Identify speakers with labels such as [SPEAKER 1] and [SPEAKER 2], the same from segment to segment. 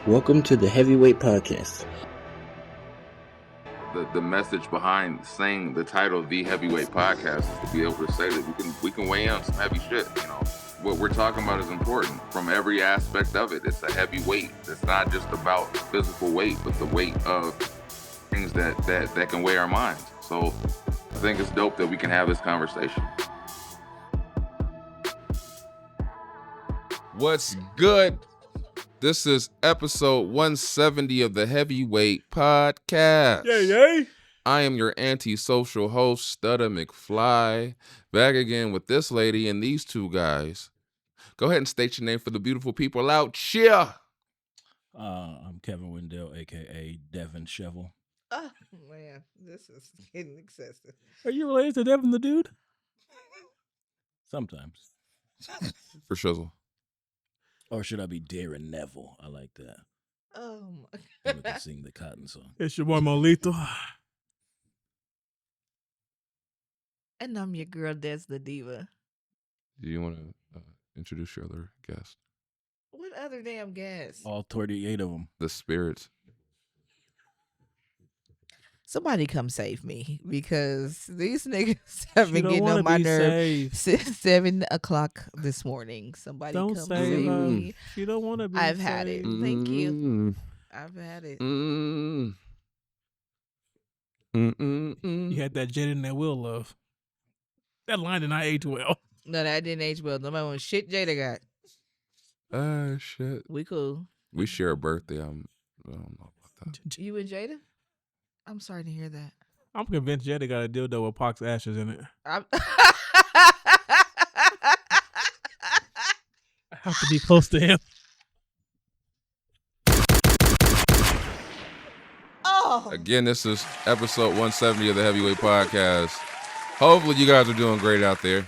[SPEAKER 1] Welcome to the Heavyweight Podcast.
[SPEAKER 2] The message behind saying the title The Heavyweight Podcast is to be able to say that we can weigh in on some heavy shit. You know, what we're talking about is important from every aspect of it. It's a heavy weight. It's not just about physical weight, but the weight of things that can weigh our minds. So I think it's dope that we can have this conversation.
[SPEAKER 3] What's good? This is episode 170 of the Heavyweight Podcast.
[SPEAKER 4] Yay.
[SPEAKER 3] I am your antisocial host, Stutter McFly, back again with this lady and these two guys. Go ahead and state your name for the beautiful people out here.
[SPEAKER 4] I'm Kevin Wendell, a.k.a. Devin Shovel.
[SPEAKER 5] Oh, man, this is getting excessive.
[SPEAKER 4] Are you related to Devin the dude? Sometimes.
[SPEAKER 3] For shizzle.
[SPEAKER 4] Or should I be Darren Neville? I like that.
[SPEAKER 5] Oh, my
[SPEAKER 4] And we
[SPEAKER 5] God.
[SPEAKER 4] can sing the Cotton song.
[SPEAKER 6] It's your boy Molito.
[SPEAKER 5] And I'm your girl, Des the Diva.
[SPEAKER 3] Do you want to introduce your other guest?
[SPEAKER 5] What other damn guest?
[SPEAKER 4] All 38 of them.
[SPEAKER 3] The spirits.
[SPEAKER 5] Somebody come save me because these niggas have been
[SPEAKER 6] She don't
[SPEAKER 5] getting
[SPEAKER 6] wanna
[SPEAKER 5] on my
[SPEAKER 6] be
[SPEAKER 5] nerve
[SPEAKER 6] saved.
[SPEAKER 5] since 7 o'clock this morning. Somebody
[SPEAKER 6] Don't
[SPEAKER 5] come
[SPEAKER 6] save
[SPEAKER 5] save
[SPEAKER 6] her.
[SPEAKER 5] me.
[SPEAKER 6] She don't want to be
[SPEAKER 5] I've had it.
[SPEAKER 6] saved.
[SPEAKER 5] Thank you.
[SPEAKER 3] Mm,
[SPEAKER 5] I've had it.
[SPEAKER 3] mm, mm, mm, mm.
[SPEAKER 6] You had that Jet in that will love. That line did not age well.
[SPEAKER 5] No, that didn't age well. Nobody want shit Jada got.
[SPEAKER 3] Shit.
[SPEAKER 5] We cool.
[SPEAKER 3] We share a birthday. I don't know about that.
[SPEAKER 5] You and Jada? I'm sorry to hear that.
[SPEAKER 6] I'm convinced Jetta got a dildo with Pac's ashes in it.
[SPEAKER 5] I'm
[SPEAKER 6] I have to be close to him.
[SPEAKER 5] oh,
[SPEAKER 3] Again, this is episode 170 of the Heavyweight Podcast. Hopefully you guys are doing great out there.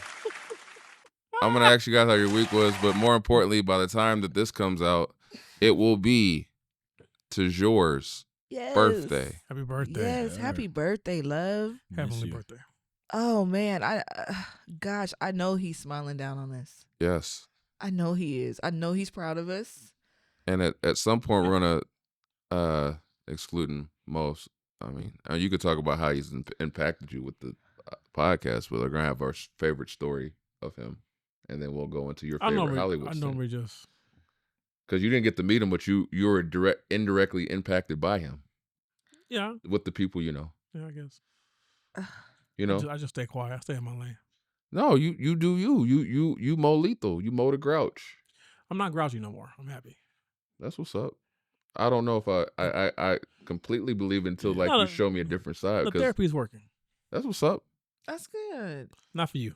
[SPEAKER 3] I'm going to ask you guys how your week was, but more importantly, by the time that this comes out, it will be Tajor's
[SPEAKER 5] yes.
[SPEAKER 3] birthday.
[SPEAKER 6] Happy birthday.
[SPEAKER 5] Yes, happy birthday, love.
[SPEAKER 6] Heavenly
[SPEAKER 4] you.
[SPEAKER 6] birthday.
[SPEAKER 5] Oh man, gosh, I know he's smiling down on us.
[SPEAKER 3] Yes.
[SPEAKER 5] I know he is. I know he's proud of us.
[SPEAKER 3] And at some point, we're going to, excluding most, I mean, you could talk about how he's impacted you with the podcast, but we're going to have our favorite story of him. And then we'll go into your favorite Hollywood
[SPEAKER 6] I
[SPEAKER 3] scene.
[SPEAKER 6] normally just.
[SPEAKER 3] Because you didn't get to meet him, but you were indirectly impacted by him
[SPEAKER 6] Yeah.
[SPEAKER 3] with the people you know.
[SPEAKER 6] Yeah, I guess.
[SPEAKER 3] You know?
[SPEAKER 6] I just stay quiet. I stay in my lane.
[SPEAKER 3] No, you do you. You mow lethal. You mow the grouch.
[SPEAKER 6] I'm not grouchy no more. I'm happy.
[SPEAKER 3] That's what's up. I don't know if I completely believe until like
[SPEAKER 6] No,
[SPEAKER 3] you show me a different side.
[SPEAKER 6] The
[SPEAKER 3] 'Cause
[SPEAKER 6] therapy's working.
[SPEAKER 3] that's what's up.
[SPEAKER 5] That's good.
[SPEAKER 6] Not for you.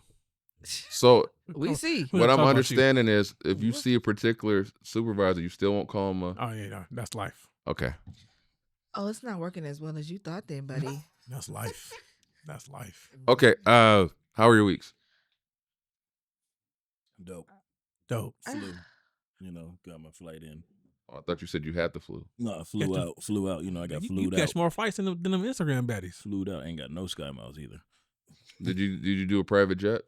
[SPEAKER 3] So
[SPEAKER 5] We see.
[SPEAKER 6] We're
[SPEAKER 3] what
[SPEAKER 6] gonna
[SPEAKER 3] I'm
[SPEAKER 6] talk about you.
[SPEAKER 3] understanding is if you see a particular supervisor, you still won't call him a...
[SPEAKER 6] Oh, yeah, no, that's life.
[SPEAKER 3] Okay.
[SPEAKER 5] Oh, it's not working as well as you thought then, buddy.
[SPEAKER 6] That's life. That's life.
[SPEAKER 3] Okay. How are your weeks?
[SPEAKER 4] Dope.
[SPEAKER 6] Dope.
[SPEAKER 4] Flew. You know, got my flight in.
[SPEAKER 3] Oh, I thought you said you had the flu.
[SPEAKER 4] No, I flew out. You know, I got
[SPEAKER 6] You
[SPEAKER 4] flued
[SPEAKER 6] catch
[SPEAKER 4] out.
[SPEAKER 6] more fights than them Instagram baddies.
[SPEAKER 4] Flued out. Ain't got no Sky Miles either.
[SPEAKER 3] Did you do a private jet?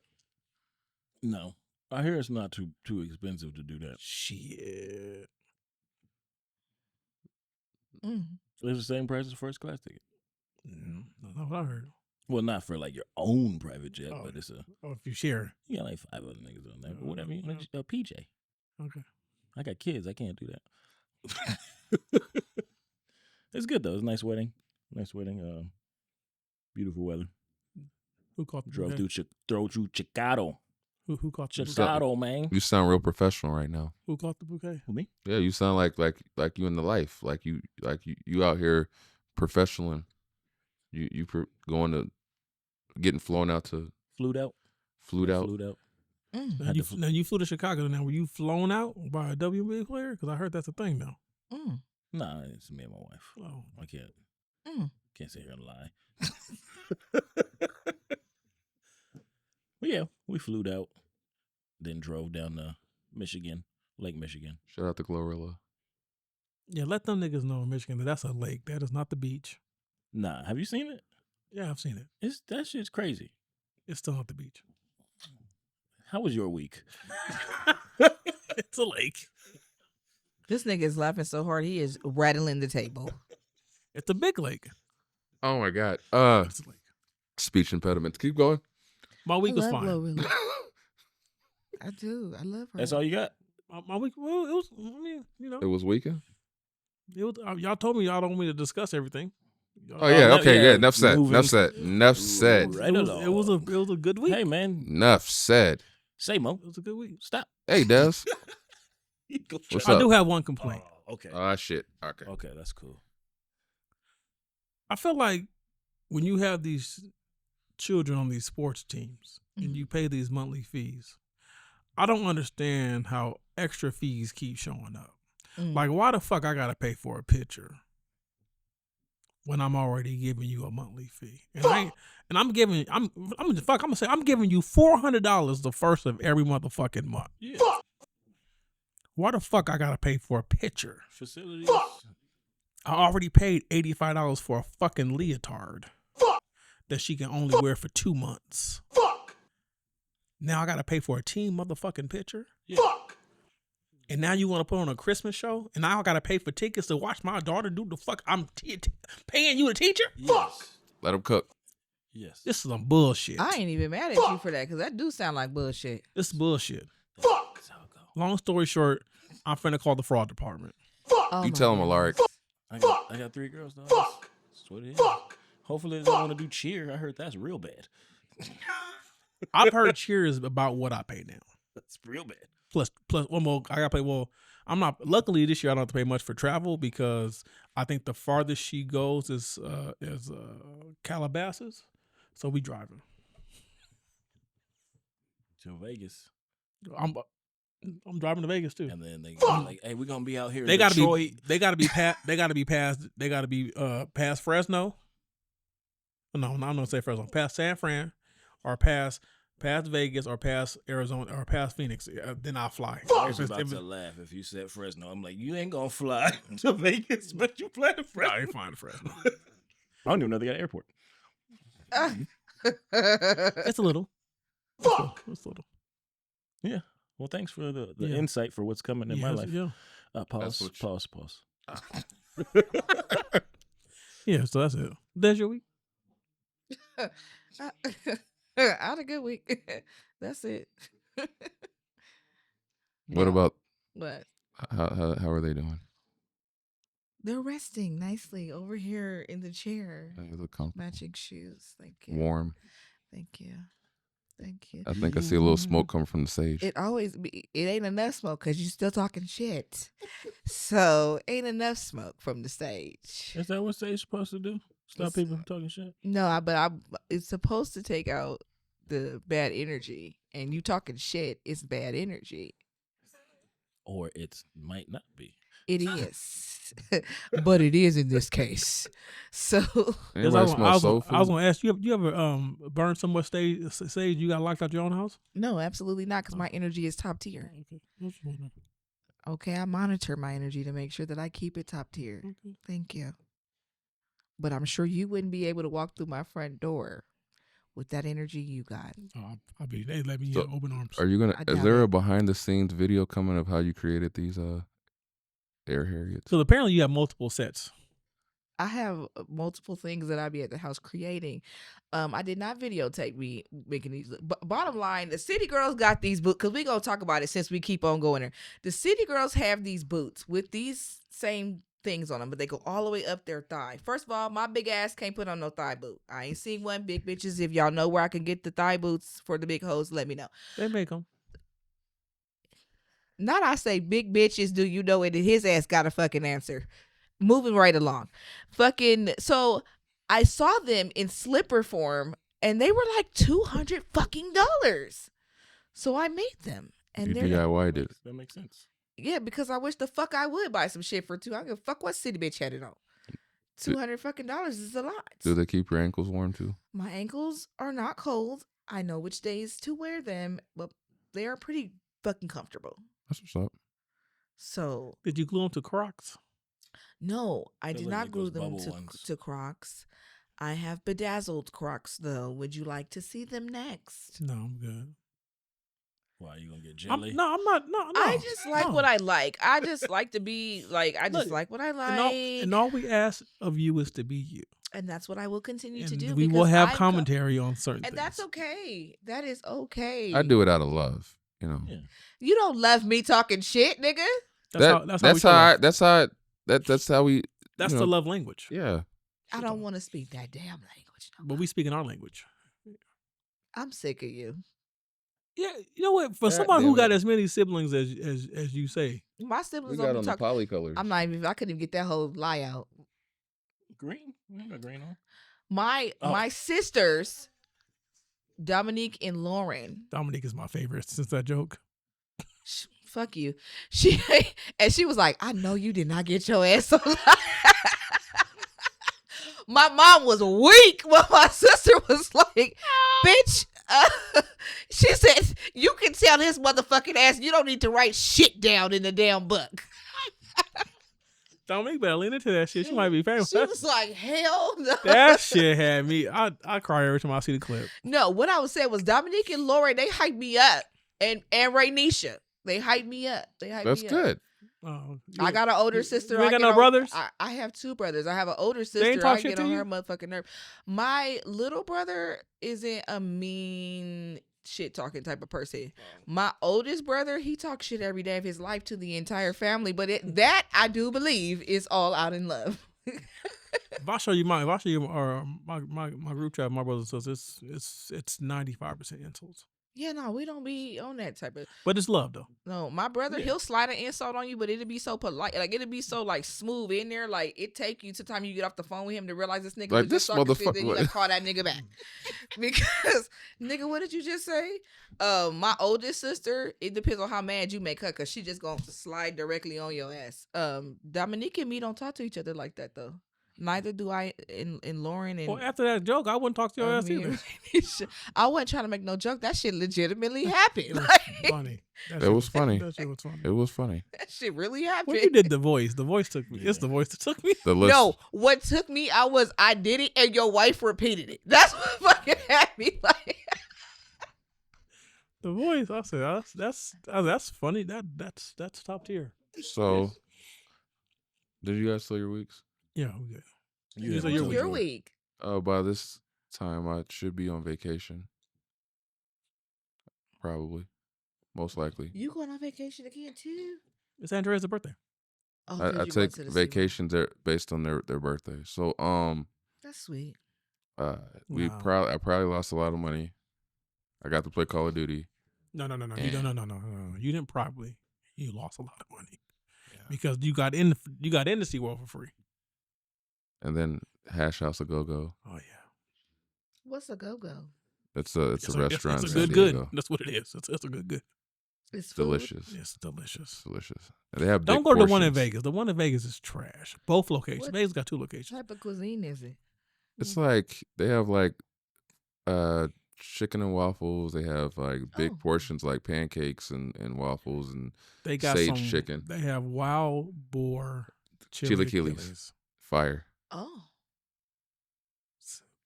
[SPEAKER 4] No. I hear it's not too expensive to do that.
[SPEAKER 6] Shit.
[SPEAKER 5] Mm.
[SPEAKER 4] It's the same price as first class ticket.
[SPEAKER 6] That's not what I heard.
[SPEAKER 4] Well, not for like your own private jet,
[SPEAKER 6] Oh.
[SPEAKER 4] but it's
[SPEAKER 6] Oh, if you share.
[SPEAKER 4] you got like 5 other niggas on there. But whatever. You know, just a PJ.
[SPEAKER 6] Okay.
[SPEAKER 4] I got kids. I can't do that. It's good though. It's a nice wedding. Beautiful weather.
[SPEAKER 6] Who caught the
[SPEAKER 4] Drove
[SPEAKER 6] bouquet?
[SPEAKER 4] through Chicago.
[SPEAKER 6] Who caught the bouquet?
[SPEAKER 4] Chicago, man.
[SPEAKER 3] You sound real professional right now.
[SPEAKER 6] Who caught the bouquet?
[SPEAKER 4] Who, me?
[SPEAKER 3] Yeah, you sound like you in the life, like you out here professional and you going to getting flown out to
[SPEAKER 4] Flued out.
[SPEAKER 3] flued out.
[SPEAKER 5] Mm.
[SPEAKER 6] Now you flew to Chicago. Now were you flown out by a WNBA player? Because I heard that's a thing now.
[SPEAKER 5] Mm.
[SPEAKER 4] Nah, it's me and my wife.
[SPEAKER 6] Oh,
[SPEAKER 4] I can't sit here and lie. But yeah, we flew out, then drove down to Michigan, Lake Michigan.
[SPEAKER 3] Shout out to Glorilla.
[SPEAKER 6] yeah. Let them niggas know in Michigan that that's a lake. That is not the beach.
[SPEAKER 4] Nah, have you seen it?
[SPEAKER 6] Yeah, I've seen it.
[SPEAKER 4] That shit's crazy.
[SPEAKER 6] It's still not the beach.
[SPEAKER 4] How was your week?
[SPEAKER 6] It's a lake.
[SPEAKER 5] This nigga is laughing so hard he is rattling the table.
[SPEAKER 6] It's a big lake.
[SPEAKER 3] Oh my god.
[SPEAKER 6] It's a lake.
[SPEAKER 3] Speech impediments. Keep going.
[SPEAKER 6] My week was fine.
[SPEAKER 5] Glorilla. I do. I love her.
[SPEAKER 4] That's all you got?
[SPEAKER 6] My week, well, it was. I mean,
[SPEAKER 3] It was weekend.
[SPEAKER 6] it was. Y'all told me y'all don't want me to discuss everything.
[SPEAKER 3] Oh yeah. Okay.
[SPEAKER 4] yeah,
[SPEAKER 3] Yeah. Enough said.
[SPEAKER 4] moving-
[SPEAKER 3] Enough said. Enough said.
[SPEAKER 4] Right
[SPEAKER 6] It was a good week.
[SPEAKER 4] Hey, man.
[SPEAKER 3] Enough said.
[SPEAKER 4] Say, Mo.
[SPEAKER 6] It was a good week.
[SPEAKER 4] Stop.
[SPEAKER 3] Hey, Des. What's
[SPEAKER 6] I
[SPEAKER 3] up?
[SPEAKER 6] do have one complaint.
[SPEAKER 4] Oh, okay.
[SPEAKER 3] Shit. Okay.
[SPEAKER 4] Okay, that's cool.
[SPEAKER 6] I feel like when you have these children on these sports teams and you pay these monthly fees, I don't understand how extra fees keep showing up. Like, why the fuck I gotta pay for a pitcher when I'm already giving you a monthly fee? And I'm giving you $400 the first of every motherfucking month.
[SPEAKER 4] Yeah.
[SPEAKER 6] Why the fuck I gotta pay for a pitcher?
[SPEAKER 4] Facilities.
[SPEAKER 6] I already paid $85 for a fucking leotard that she can only wear for 2 months. Now I gotta pay for a team motherfucking picture.
[SPEAKER 4] Yeah.
[SPEAKER 6] And now you want to put on a Christmas show, and now I gotta pay for tickets to watch my daughter do the fuck. I'm paying you, the teacher.
[SPEAKER 4] Yes.
[SPEAKER 3] Let him cook.
[SPEAKER 4] Yes.
[SPEAKER 6] This is some bullshit.
[SPEAKER 5] I ain't even mad at you for that because that do sound like bullshit.
[SPEAKER 6] This is bullshit.
[SPEAKER 4] That's how it go.
[SPEAKER 6] Long story short, I'm finna call the fraud department.
[SPEAKER 5] Oh
[SPEAKER 3] You
[SPEAKER 5] my
[SPEAKER 3] tell him,
[SPEAKER 5] goodness.
[SPEAKER 3] Alaric.
[SPEAKER 4] I got 3 girls, dog. That's what it is. Hopefully they don't want to do cheer. I heard that's real bad.
[SPEAKER 6] I've heard cheers about what I pay now.
[SPEAKER 4] That's real bad.
[SPEAKER 6] Plus one more. I gotta pay. Well, I'm not. Luckily, this year I don't have to pay much for travel because I think the farthest she goes is Calabasas, so we driving.
[SPEAKER 4] To Vegas.
[SPEAKER 6] I'm driving to Vegas too.
[SPEAKER 4] And then they go like, hey, we're gonna be out here
[SPEAKER 6] They
[SPEAKER 4] in
[SPEAKER 6] gotta
[SPEAKER 4] Detroit.
[SPEAKER 6] be. They gotta be past. They gotta be past. They gotta be past Fresno. No, I'm gonna say Fresno. Past San Fran, or past Vegas, or past Arizona, or past Phoenix. Then I'll fly.
[SPEAKER 4] I was about to laugh if you said Fresno. I'm like, you ain't gonna fly to Vegas, but you fly to Fresno.
[SPEAKER 6] I ain't flying to Fresno.
[SPEAKER 4] I don't even know they got an airport.
[SPEAKER 6] It's a little. It's a little.
[SPEAKER 4] Yeah. Well, thanks for the
[SPEAKER 6] Yeah.
[SPEAKER 4] insight for what's coming in my life.
[SPEAKER 6] Yeah.
[SPEAKER 4] Pause.
[SPEAKER 6] Yeah. So that's it. That's your week.
[SPEAKER 5] I had a good week. That's it.
[SPEAKER 3] What about
[SPEAKER 5] What?
[SPEAKER 3] how are they doing?
[SPEAKER 5] They're resting nicely over here in the chair.
[SPEAKER 3] They look comfortable.
[SPEAKER 5] Matching shoes. Thank you.
[SPEAKER 3] Warm.
[SPEAKER 5] Thank you. Thank you.
[SPEAKER 3] I think I see a little smoke coming from the stage.
[SPEAKER 5] It always be. It ain't enough smoke because you still talking shit. So ain't enough smoke from the stage.
[SPEAKER 4] Is that what stage supposed to do? Stop
[SPEAKER 5] It's-
[SPEAKER 4] people from talking shit?
[SPEAKER 5] No, but it's supposed to take out the bad energy, and you talking shit is bad energy.
[SPEAKER 4] Or it might not be.
[SPEAKER 5] It is, but it is in this case. So
[SPEAKER 3] Anybody smell soul food?
[SPEAKER 6] I was gonna ask you. You ever burn so much sage you got locked out your own house?
[SPEAKER 5] no, absolutely not, because my energy is top tier.
[SPEAKER 6] Okay. I was just wondering.
[SPEAKER 5] Okay, I monitor my energy to make sure that I keep it top tier.
[SPEAKER 6] Okay.
[SPEAKER 5] Thank you. But I'm sure you wouldn't be able to walk through my front door with that energy you got.
[SPEAKER 6] I'll be. They let me
[SPEAKER 3] So,
[SPEAKER 6] in open arms.
[SPEAKER 3] Are you gonna?
[SPEAKER 5] I
[SPEAKER 3] Is
[SPEAKER 5] doubt
[SPEAKER 3] there
[SPEAKER 5] it.
[SPEAKER 3] a behind the scenes video coming of how you created these air Harriets?
[SPEAKER 6] So apparently you have multiple sets.
[SPEAKER 5] I have multiple things that I be at the house creating. I did not videotape me making these. But bottom line, the City Girls got these boots, because we going to talk about it since we keep on going there. The City Girls have these boots with these same things on them, but they go all the way up their thigh. First of all, my big ass can't put on no thigh boot. I ain't seen one. Big bitches, if y'all know where I can get the thigh boots for the big hoes, let me know.
[SPEAKER 6] They make them.
[SPEAKER 5] Not I say big bitches, do you know it? And his ass got a fucking answer. Moving right along. Fucking, so I saw them in slipper form and they were like $200 fucking dollars. So I made them. And
[SPEAKER 3] You
[SPEAKER 5] they're
[SPEAKER 3] DIY'd it.
[SPEAKER 4] That makes sense.
[SPEAKER 5] yeah, because I wish the fuck I would buy some shit for $200. I don't give a fuck what city bitch had it on. $200 fucking dollars is a lot.
[SPEAKER 3] Do they keep your ankles warm too?
[SPEAKER 5] My ankles are not cold. I know which days to wear them, but they are pretty fucking comfortable.
[SPEAKER 3] That's what's up.
[SPEAKER 5] So
[SPEAKER 6] Did you glue them to Crocs?
[SPEAKER 5] no, I
[SPEAKER 4] Those
[SPEAKER 5] did
[SPEAKER 4] are
[SPEAKER 5] not
[SPEAKER 4] like
[SPEAKER 5] glue
[SPEAKER 4] those
[SPEAKER 5] them
[SPEAKER 4] bubble ones.
[SPEAKER 5] to Crocs. I have bedazzled Crocs though. Would you like to see them next?
[SPEAKER 6] No, I'm good.
[SPEAKER 4] Why you gonna get
[SPEAKER 6] I'm
[SPEAKER 4] jelly?
[SPEAKER 6] not. No.
[SPEAKER 5] I just like
[SPEAKER 6] no.
[SPEAKER 5] what I like. I just like to be like. I just
[SPEAKER 6] Look,
[SPEAKER 5] like what I like,
[SPEAKER 6] And all we ask of you is to be you.
[SPEAKER 5] and that's what I will continue to
[SPEAKER 6] And
[SPEAKER 5] do.
[SPEAKER 6] we will
[SPEAKER 5] because
[SPEAKER 6] have
[SPEAKER 5] I'm
[SPEAKER 6] commentary on certain
[SPEAKER 5] and
[SPEAKER 6] things.
[SPEAKER 5] that's okay. That is okay.
[SPEAKER 3] I do it out of love, you know.
[SPEAKER 4] Yeah.
[SPEAKER 5] You don't love me talking shit, nigga.
[SPEAKER 6] That's how
[SPEAKER 3] we.
[SPEAKER 6] That's
[SPEAKER 3] you
[SPEAKER 6] the
[SPEAKER 3] know,
[SPEAKER 6] love language.
[SPEAKER 3] Yeah.
[SPEAKER 5] I don't want to speak that damn language. No
[SPEAKER 6] But we speak in our language.
[SPEAKER 5] I'm sick of you.
[SPEAKER 6] Yeah, you know what? For
[SPEAKER 3] God
[SPEAKER 6] somebody
[SPEAKER 3] damn
[SPEAKER 6] who got
[SPEAKER 3] it.
[SPEAKER 6] as many siblings as you say,
[SPEAKER 5] My
[SPEAKER 3] We
[SPEAKER 5] siblings
[SPEAKER 3] got
[SPEAKER 5] don't
[SPEAKER 3] on
[SPEAKER 5] be
[SPEAKER 3] the
[SPEAKER 5] talking.
[SPEAKER 3] polycolors.
[SPEAKER 5] I'm not even. I couldn't even get that whole lie out.
[SPEAKER 4] Green? We ain't got green on.
[SPEAKER 5] My sisters, Dominique and Lauren.
[SPEAKER 6] Dominique is my favorite since that joke.
[SPEAKER 5] Fuck you. She was like, I know you did not get your ass on. My mom was weak when my sister was like, bitch. She said, you can tell his motherfucking ass you don't need to write shit down in the damn book.
[SPEAKER 6] Dominique better lean into that shit. She might be famous.
[SPEAKER 5] She was like, hell no.
[SPEAKER 6] That shit had me. I cry every time I see the clip.
[SPEAKER 5] No, what I was saying was Dominique and Lauren, they hyped me up. And Raynisha, they hyped me up.
[SPEAKER 3] That's good.
[SPEAKER 5] I got an older sister.
[SPEAKER 6] You ain't got
[SPEAKER 5] get
[SPEAKER 6] no
[SPEAKER 5] on-
[SPEAKER 6] brothers?
[SPEAKER 5] I have two brothers. I have an older
[SPEAKER 6] ain't
[SPEAKER 5] sister.
[SPEAKER 6] talk
[SPEAKER 5] I
[SPEAKER 6] shit
[SPEAKER 5] get
[SPEAKER 6] to
[SPEAKER 5] on
[SPEAKER 6] you?
[SPEAKER 5] her motherfucking nerve. My little brother isn't a mean shit talking type of person. My oldest brother, he talks shit every day of his life to the entire family. But that I do believe is all out in love.
[SPEAKER 6] If I show you my group chat, my brothers and sisters, it's 95% insults.
[SPEAKER 5] Yeah, no, we don't be on that type of.
[SPEAKER 6] But it's love though.
[SPEAKER 5] No, my brother, he'll slide an insult on you, but it'll be so polite. Like, it'll be so, like, smooth in there. Like, it take you to the time you get off the phone with him to realize this nigga
[SPEAKER 3] Like,
[SPEAKER 5] was
[SPEAKER 3] this
[SPEAKER 5] just talking shit,
[SPEAKER 3] motherfucker-
[SPEAKER 5] then you gotta call that nigga back. Because, nigga, what did you just say? My oldest sister, it depends on how mad you make her, because she just gonna slide directly on your ass. Dominique and me don't talk to each other like that, though. Neither do I in Lauren and.
[SPEAKER 6] Well, after that joke, I wouldn't talk to your ass either.
[SPEAKER 5] I wasn't trying to make no joke. That shit legitimately happened.
[SPEAKER 6] It was
[SPEAKER 5] Like,
[SPEAKER 6] funny.
[SPEAKER 3] It was funny.
[SPEAKER 6] That shit was funny.
[SPEAKER 3] It was funny.
[SPEAKER 5] that shit really happened.
[SPEAKER 6] When you did the voice took me. It's the voice that took me.
[SPEAKER 3] The list.
[SPEAKER 5] No, what took me out was I did it and your wife repeated it. That's what fucking had me like.
[SPEAKER 6] The voice. I said that's funny. That's top tier.
[SPEAKER 3] So, did you guys fill your weeks?
[SPEAKER 6] Yeah, we good.
[SPEAKER 4] You
[SPEAKER 6] So
[SPEAKER 4] have
[SPEAKER 6] you're
[SPEAKER 5] Your
[SPEAKER 6] weak.
[SPEAKER 5] week.
[SPEAKER 3] By this time, I should be on vacation. Probably. Most likely.
[SPEAKER 5] You going on vacation again too?
[SPEAKER 6] It's Andrea's birthday.
[SPEAKER 5] Oh,
[SPEAKER 3] I take vacations based on their birthday. So,
[SPEAKER 5] That's sweet.
[SPEAKER 6] Wow.
[SPEAKER 3] I probably lost a lot of money. I got to play Call of Duty.
[SPEAKER 6] No.
[SPEAKER 3] And-
[SPEAKER 6] You didn't probably. You lost a lot of money because you got in the SeaWorld for free.
[SPEAKER 3] And then Hash House a Go Go.
[SPEAKER 6] Oh yeah.
[SPEAKER 5] What's a go-go?
[SPEAKER 3] It's a restaurant.
[SPEAKER 6] It's
[SPEAKER 3] in
[SPEAKER 6] a
[SPEAKER 3] San
[SPEAKER 6] good.
[SPEAKER 3] Diego.
[SPEAKER 6] That's what it is. It's a good.
[SPEAKER 5] It's food?
[SPEAKER 3] Delicious.
[SPEAKER 6] It's delicious.
[SPEAKER 3] Delicious. And they have
[SPEAKER 6] Don't
[SPEAKER 3] big
[SPEAKER 6] go to the one in
[SPEAKER 3] portions.
[SPEAKER 6] Vegas. The one in Vegas is trash. Both locations.
[SPEAKER 5] What?
[SPEAKER 6] Vegas got two
[SPEAKER 5] What
[SPEAKER 6] locations.
[SPEAKER 5] type of cuisine is it?
[SPEAKER 3] It's like they have like chicken and waffles. They have like big
[SPEAKER 5] Oh.
[SPEAKER 3] portions like pancakes and waffles and
[SPEAKER 6] They got
[SPEAKER 3] sage
[SPEAKER 6] some
[SPEAKER 3] chicken.
[SPEAKER 6] They have wild boar
[SPEAKER 3] Chilaquiles.
[SPEAKER 6] chilaquiles.
[SPEAKER 3] fire.
[SPEAKER 5] Oh.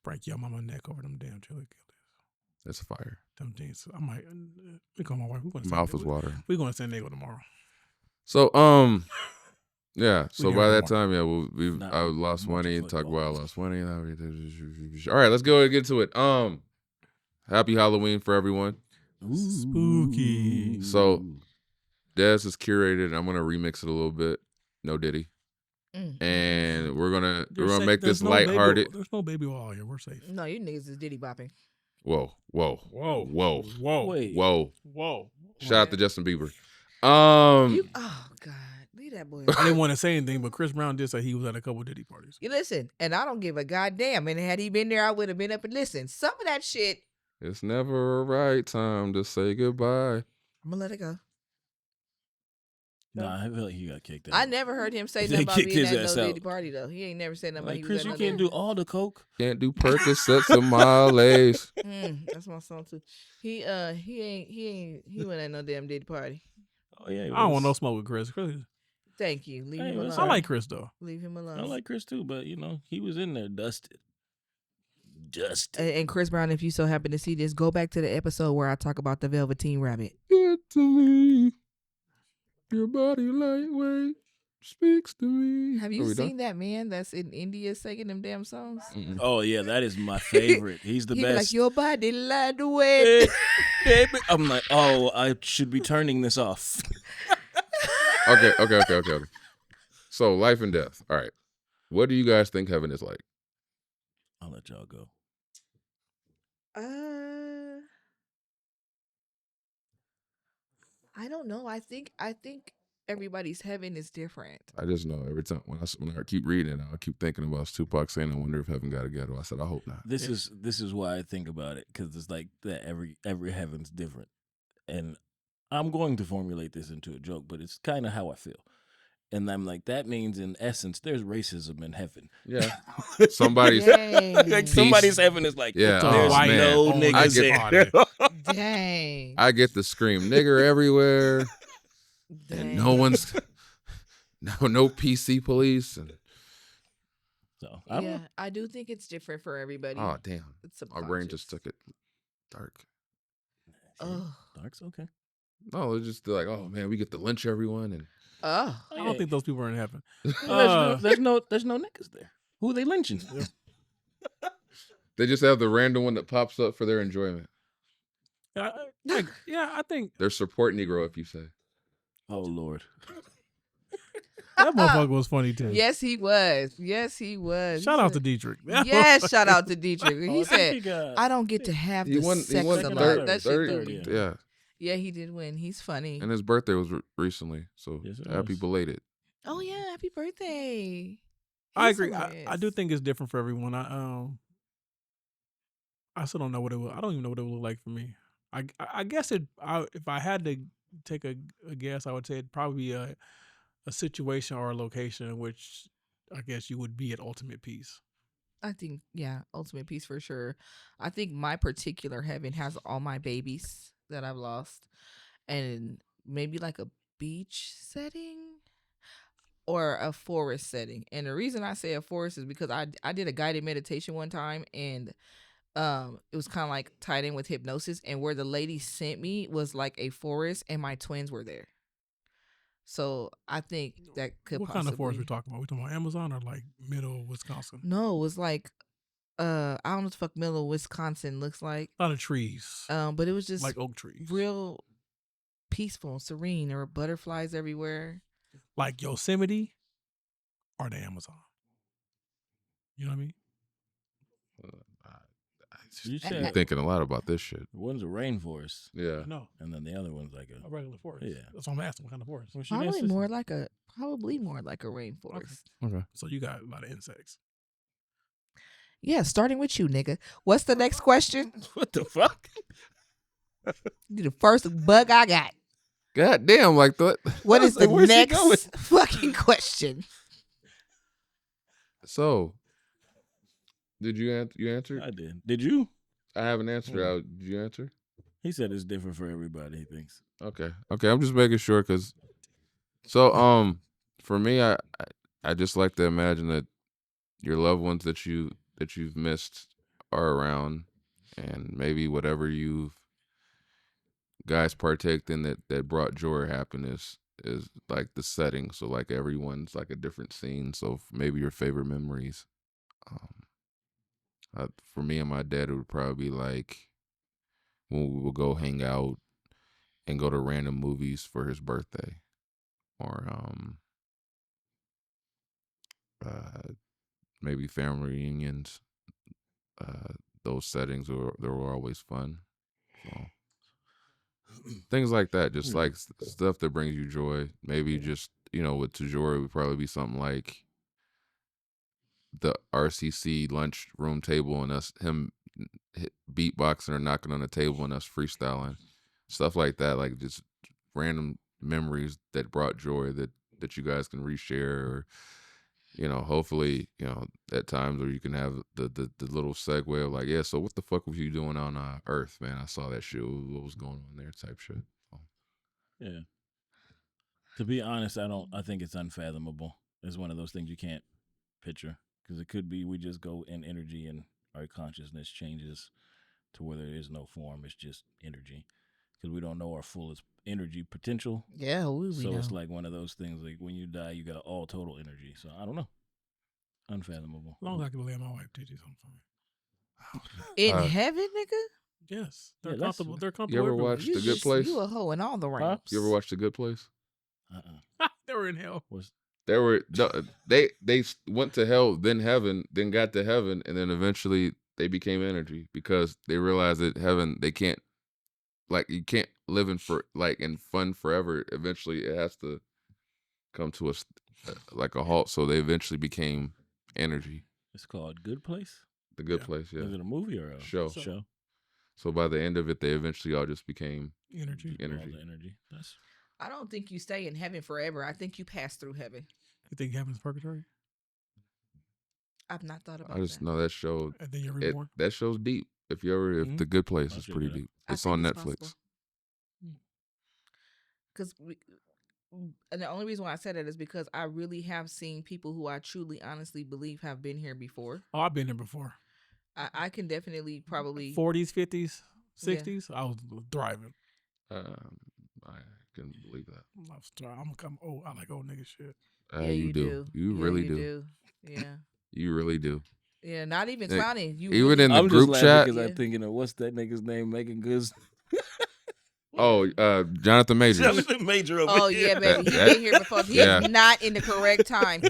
[SPEAKER 6] Break your mama neck over them damn chilaquiles.
[SPEAKER 3] That's fire.
[SPEAKER 6] Them things. I might. We call my wife.
[SPEAKER 3] Mouth is water.
[SPEAKER 6] We're going to San Diego tomorrow.
[SPEAKER 3] So yeah. So
[SPEAKER 6] We
[SPEAKER 3] by
[SPEAKER 6] got
[SPEAKER 3] that
[SPEAKER 6] more.
[SPEAKER 3] time, yeah,
[SPEAKER 4] Not
[SPEAKER 3] I lost
[SPEAKER 4] much
[SPEAKER 3] money.
[SPEAKER 4] of
[SPEAKER 3] Talk
[SPEAKER 4] football.
[SPEAKER 3] about I lost money. All right, let's go and get to it. Happy Halloween for everyone.
[SPEAKER 6] Spooky.
[SPEAKER 3] So Dez is curated. I'm gonna remix it a little bit. No Diddy. And we're gonna make this
[SPEAKER 6] There's no
[SPEAKER 3] lighthearted.
[SPEAKER 6] There's no baby wall here. We're safe.
[SPEAKER 5] No, you niggas is diddy bopping.
[SPEAKER 3] Whoa.
[SPEAKER 6] Whoa.
[SPEAKER 4] Wait.
[SPEAKER 6] Whoa.
[SPEAKER 3] Shout out to Justin Bieber.
[SPEAKER 5] You, oh God, leave that boy.
[SPEAKER 6] I didn't want to say anything, but Chris Brown did say he was at a couple Diddy parties.
[SPEAKER 5] You listen, and I don't give a goddamn. And had he been there, I would have been up and listened. Some of that shit,
[SPEAKER 3] It's never a right time to say goodbye.
[SPEAKER 5] I'm gonna let it go.
[SPEAKER 4] Nah, I feel like he got kicked out.
[SPEAKER 5] I never heard him say
[SPEAKER 4] They
[SPEAKER 5] nothing about
[SPEAKER 4] kicked
[SPEAKER 5] being
[SPEAKER 4] his
[SPEAKER 5] at no
[SPEAKER 4] ass out.
[SPEAKER 5] Diddy party though. He ain't never said nothing about
[SPEAKER 4] Like,
[SPEAKER 5] he
[SPEAKER 4] Chris,
[SPEAKER 5] was
[SPEAKER 4] you
[SPEAKER 5] at no
[SPEAKER 4] can't do all the coke.
[SPEAKER 3] Can't do Percocets and Miley's.
[SPEAKER 5] That's my song too. He went at no damn Diddy party.
[SPEAKER 4] Oh yeah.
[SPEAKER 6] I don't want no smoke with Chris.
[SPEAKER 5] Thank you. Leave
[SPEAKER 4] Hey,
[SPEAKER 5] him
[SPEAKER 4] what's
[SPEAKER 5] alone.
[SPEAKER 6] I like Chris though.
[SPEAKER 5] Leave him alone.
[SPEAKER 4] I like Chris too, but he was in there dusted. dust.
[SPEAKER 5] And Chris Brown, if you so happen to see this, go back to the episode where I talk about the Velveteen Rabbit.
[SPEAKER 3] Get to me. Your body lightweight speaks to me.
[SPEAKER 5] Have
[SPEAKER 3] Are
[SPEAKER 5] you
[SPEAKER 3] we done?
[SPEAKER 5] seen that man that's in India singing them damn songs?
[SPEAKER 3] Mm-mm.
[SPEAKER 4] Oh yeah, that is my favorite. He's the
[SPEAKER 5] He be like,
[SPEAKER 4] best.
[SPEAKER 5] your body lightweight.
[SPEAKER 4] Baby. I'm like, oh, I should be turning this off.
[SPEAKER 3] Okay. So life and death. All right. What do you guys think heaven is like?
[SPEAKER 4] I'll let y'all go.
[SPEAKER 5] I don't know. I think everybody's heaven is different.
[SPEAKER 3] I just know every time when I keep reading it, I keep thinking about Tupac saying, "I wonder if heaven got a ghetto." I said, "I hope not."
[SPEAKER 4] This is why I think about it, because it's like that every heaven's different, and I'm going to formulate this into a joke, but it's kind of how I feel, and I'm like, that means in essence there's racism in heaven.
[SPEAKER 3] Yeah. Somebody's
[SPEAKER 4] Like somebody's heaven is like,
[SPEAKER 3] Yeah,
[SPEAKER 4] there's
[SPEAKER 3] oh, man.
[SPEAKER 4] no
[SPEAKER 6] Oh,
[SPEAKER 3] I
[SPEAKER 4] niggas
[SPEAKER 3] get-
[SPEAKER 4] there.
[SPEAKER 5] Dang.
[SPEAKER 3] I get the scream nigger everywhere, and no one's no PC police, and
[SPEAKER 4] So I don't
[SPEAKER 5] Yeah,
[SPEAKER 4] know.
[SPEAKER 5] I do think it's different for everybody.
[SPEAKER 3] oh damn,
[SPEAKER 5] It's
[SPEAKER 3] my brain just
[SPEAKER 5] subconscious.
[SPEAKER 3] took it dark.
[SPEAKER 5] Ugh.
[SPEAKER 4] Dark's okay.
[SPEAKER 3] No, it's just like, oh man, we get to lynch everyone, and
[SPEAKER 5] Ugh.
[SPEAKER 6] I don't think those people are in heaven.
[SPEAKER 4] There's no niggas there. Who are they lynching?
[SPEAKER 3] they just have the random one that pops up for their enjoyment.
[SPEAKER 6] I think
[SPEAKER 3] They're support Negro, if you say.
[SPEAKER 4] Oh Lord.
[SPEAKER 6] that motherfucker was funny too.
[SPEAKER 5] Yes, he was. Yes, he was.
[SPEAKER 6] Shout out to Dietrich.
[SPEAKER 5] Yes, shout out to Dietrich.
[SPEAKER 4] Oh, I
[SPEAKER 5] He
[SPEAKER 4] think
[SPEAKER 5] said,
[SPEAKER 4] got-
[SPEAKER 5] I don't get to have
[SPEAKER 3] He
[SPEAKER 5] the
[SPEAKER 3] won.
[SPEAKER 5] sex
[SPEAKER 3] He won
[SPEAKER 5] a lot.
[SPEAKER 4] third-
[SPEAKER 5] That shit
[SPEAKER 3] third.
[SPEAKER 5] threw me.
[SPEAKER 3] Yeah,
[SPEAKER 5] Yeah, he did win. He's funny.
[SPEAKER 3] and his birthday was recently, so
[SPEAKER 4] Yes, it
[SPEAKER 3] happy
[SPEAKER 4] was.
[SPEAKER 3] belated.
[SPEAKER 5] Oh yeah, happy birthday.
[SPEAKER 6] I
[SPEAKER 5] He's
[SPEAKER 6] agree. I
[SPEAKER 5] hilarious.
[SPEAKER 6] do think it's different for everyone. I still don't know what it will. I don't even know what it will look like for me. I guess if I had to take a guess, I would say it'd probably be a situation or a location in which I guess you would be at ultimate peace.
[SPEAKER 5] I think, yeah, ultimate peace for sure. I think my particular heaven has all my babies that I've lost, and maybe like a beach setting or a forest setting. And the reason I say a forest is because I did a guided meditation one time, and it was kind of like tied in with hypnosis, and where the lady sent me was like a forest, and my twins were there. So I think that could
[SPEAKER 6] What
[SPEAKER 5] possibly.
[SPEAKER 6] kind of forest we talking about? We talking about Amazon or like middle Wisconsin?
[SPEAKER 5] No, it was like I don't know what the fuck middle Wisconsin looks like.
[SPEAKER 6] A lot of trees,
[SPEAKER 5] But it was just
[SPEAKER 6] like oak trees,
[SPEAKER 5] real peaceful, serene. There were butterflies everywhere.
[SPEAKER 6] like Yosemite or the Amazon. You know what I mean?
[SPEAKER 4] You
[SPEAKER 3] I'm
[SPEAKER 4] said
[SPEAKER 3] thinking a lot about this shit.
[SPEAKER 4] one's a rainforest,
[SPEAKER 3] Yeah.
[SPEAKER 6] No,
[SPEAKER 4] and then the other one's like
[SPEAKER 6] a regular forest.
[SPEAKER 4] Yeah.
[SPEAKER 6] That's what I'm asking. What kind of forest?
[SPEAKER 4] Well, she didn't
[SPEAKER 5] Probably
[SPEAKER 4] say
[SPEAKER 5] more
[SPEAKER 4] so.
[SPEAKER 5] like a rainforest.
[SPEAKER 3] Okay.
[SPEAKER 6] So you got a lot of insects.
[SPEAKER 5] Yeah, starting with you, nigga. What's the next question?
[SPEAKER 4] What the fuck?
[SPEAKER 5] You the first bug I got.
[SPEAKER 3] God damn, like that.
[SPEAKER 5] What is the
[SPEAKER 4] Where's she going?
[SPEAKER 5] next fucking question?
[SPEAKER 3] So, did you answer?
[SPEAKER 4] I did. Did you?
[SPEAKER 3] I haven't answered.
[SPEAKER 4] Hmm.
[SPEAKER 3] Did you answer?
[SPEAKER 4] He said it's different for everybody. He thinks.
[SPEAKER 3] Okay. I'm just making sure because. So for me, I just like to imagine that your loved ones that you've missed are around, and maybe whatever you've guys partaked in that brought joy or happiness is like the setting. So like everyone's like a different scene. So maybe your favorite memories. For me and my dad, it would probably be like when we would go hang out and go to random movies for his birthday, or maybe family reunions. Those settings they were always fun. So, things like that, just like stuff that brings you joy. Maybe just with Tajor, it would probably be something like the RCC lunch room table and him beatboxing or knocking on the table and us freestyling, stuff like that. Like just random memories that brought joy that you guys can reshare, or hopefully at times where you can have the little segue of like, yeah, so what the fuck was you doing on Earth, man? I saw that shit. What was going on there? Type shit.
[SPEAKER 4] Yeah. To be honest, I think it's unfathomable. It's one of those things you can't picture, because it could be we just go in energy and our consciousness changes to where there is no form. It's just energy, because we don't know our fullest energy potential.
[SPEAKER 5] Yeah, we
[SPEAKER 4] So
[SPEAKER 5] know.
[SPEAKER 4] it's like one of those things. Like when you die, you got all total energy. So I don't know. Unfathomable.
[SPEAKER 6] As long as I can lay my wife titties, I'm fine.
[SPEAKER 5] In
[SPEAKER 3] Uh,
[SPEAKER 5] heaven, nigga.
[SPEAKER 6] Yes,
[SPEAKER 4] Yeah,
[SPEAKER 6] they're
[SPEAKER 4] that's-
[SPEAKER 6] comfortable. They're
[SPEAKER 3] You
[SPEAKER 6] comfortable.
[SPEAKER 3] ever
[SPEAKER 6] everywhere.
[SPEAKER 3] watched
[SPEAKER 5] You
[SPEAKER 3] The Good
[SPEAKER 5] just
[SPEAKER 3] Place?
[SPEAKER 5] you a hoe in all the realms.
[SPEAKER 3] You ever watched The Good Place?
[SPEAKER 6] They were in hell.
[SPEAKER 3] They were they went to hell, then heaven, then got to heaven, and then eventually they became energy because they realized that heaven they can't, like, you can't live in fun forever. Eventually, it has to come to a like a halt. So they eventually became energy.
[SPEAKER 4] It's called Good Place.
[SPEAKER 3] The Good
[SPEAKER 6] Yeah.
[SPEAKER 3] Place, yeah.
[SPEAKER 4] Is it a movie or a
[SPEAKER 3] Show.
[SPEAKER 4] Show.
[SPEAKER 3] So by the end of it, they eventually all just became
[SPEAKER 6] Energy.
[SPEAKER 4] All
[SPEAKER 3] energy.
[SPEAKER 4] the energy. That's
[SPEAKER 5] I don't think you stay in heaven forever. I think you pass through heaven.
[SPEAKER 6] You think heaven's purgatory?
[SPEAKER 5] I've not thought about
[SPEAKER 3] I just
[SPEAKER 5] that.
[SPEAKER 3] know that show.
[SPEAKER 6] And then you're reborn.
[SPEAKER 3] That show's deep. If The Good Place
[SPEAKER 4] I'll
[SPEAKER 3] is
[SPEAKER 4] check
[SPEAKER 3] pretty
[SPEAKER 4] it out.
[SPEAKER 3] deep.
[SPEAKER 5] I
[SPEAKER 3] It's
[SPEAKER 5] think
[SPEAKER 3] on
[SPEAKER 5] it's
[SPEAKER 3] Netflix.
[SPEAKER 5] possible. Because and the only reason why I said that is because I really have seen people who I truly, honestly believe have been here before.
[SPEAKER 6] Oh, I've been here before.
[SPEAKER 5] I can definitely probably
[SPEAKER 6] 40s, 50s,
[SPEAKER 5] Yeah.
[SPEAKER 6] 60s. I was thriving.
[SPEAKER 3] I can believe that.
[SPEAKER 6] I like old nigga shit.
[SPEAKER 5] Yeah,
[SPEAKER 3] You do. You
[SPEAKER 5] Yeah,
[SPEAKER 3] really
[SPEAKER 5] you
[SPEAKER 3] do.
[SPEAKER 5] Yeah,
[SPEAKER 3] You really do.
[SPEAKER 5] yeah. Not even
[SPEAKER 3] Like,
[SPEAKER 5] clowning. You
[SPEAKER 3] even
[SPEAKER 5] really,
[SPEAKER 3] in the
[SPEAKER 4] I'm
[SPEAKER 3] group
[SPEAKER 4] just
[SPEAKER 3] chat.
[SPEAKER 4] laughing because
[SPEAKER 5] Yeah.
[SPEAKER 4] I'm thinking of what's that nigga's name making goods.
[SPEAKER 3] Oh, Jonathan Majors.
[SPEAKER 4] Jonathan Major over
[SPEAKER 5] Oh
[SPEAKER 4] here.
[SPEAKER 5] yeah, baby. He's
[SPEAKER 3] That-
[SPEAKER 5] been here before. He's
[SPEAKER 3] yeah.
[SPEAKER 5] not in the correct time.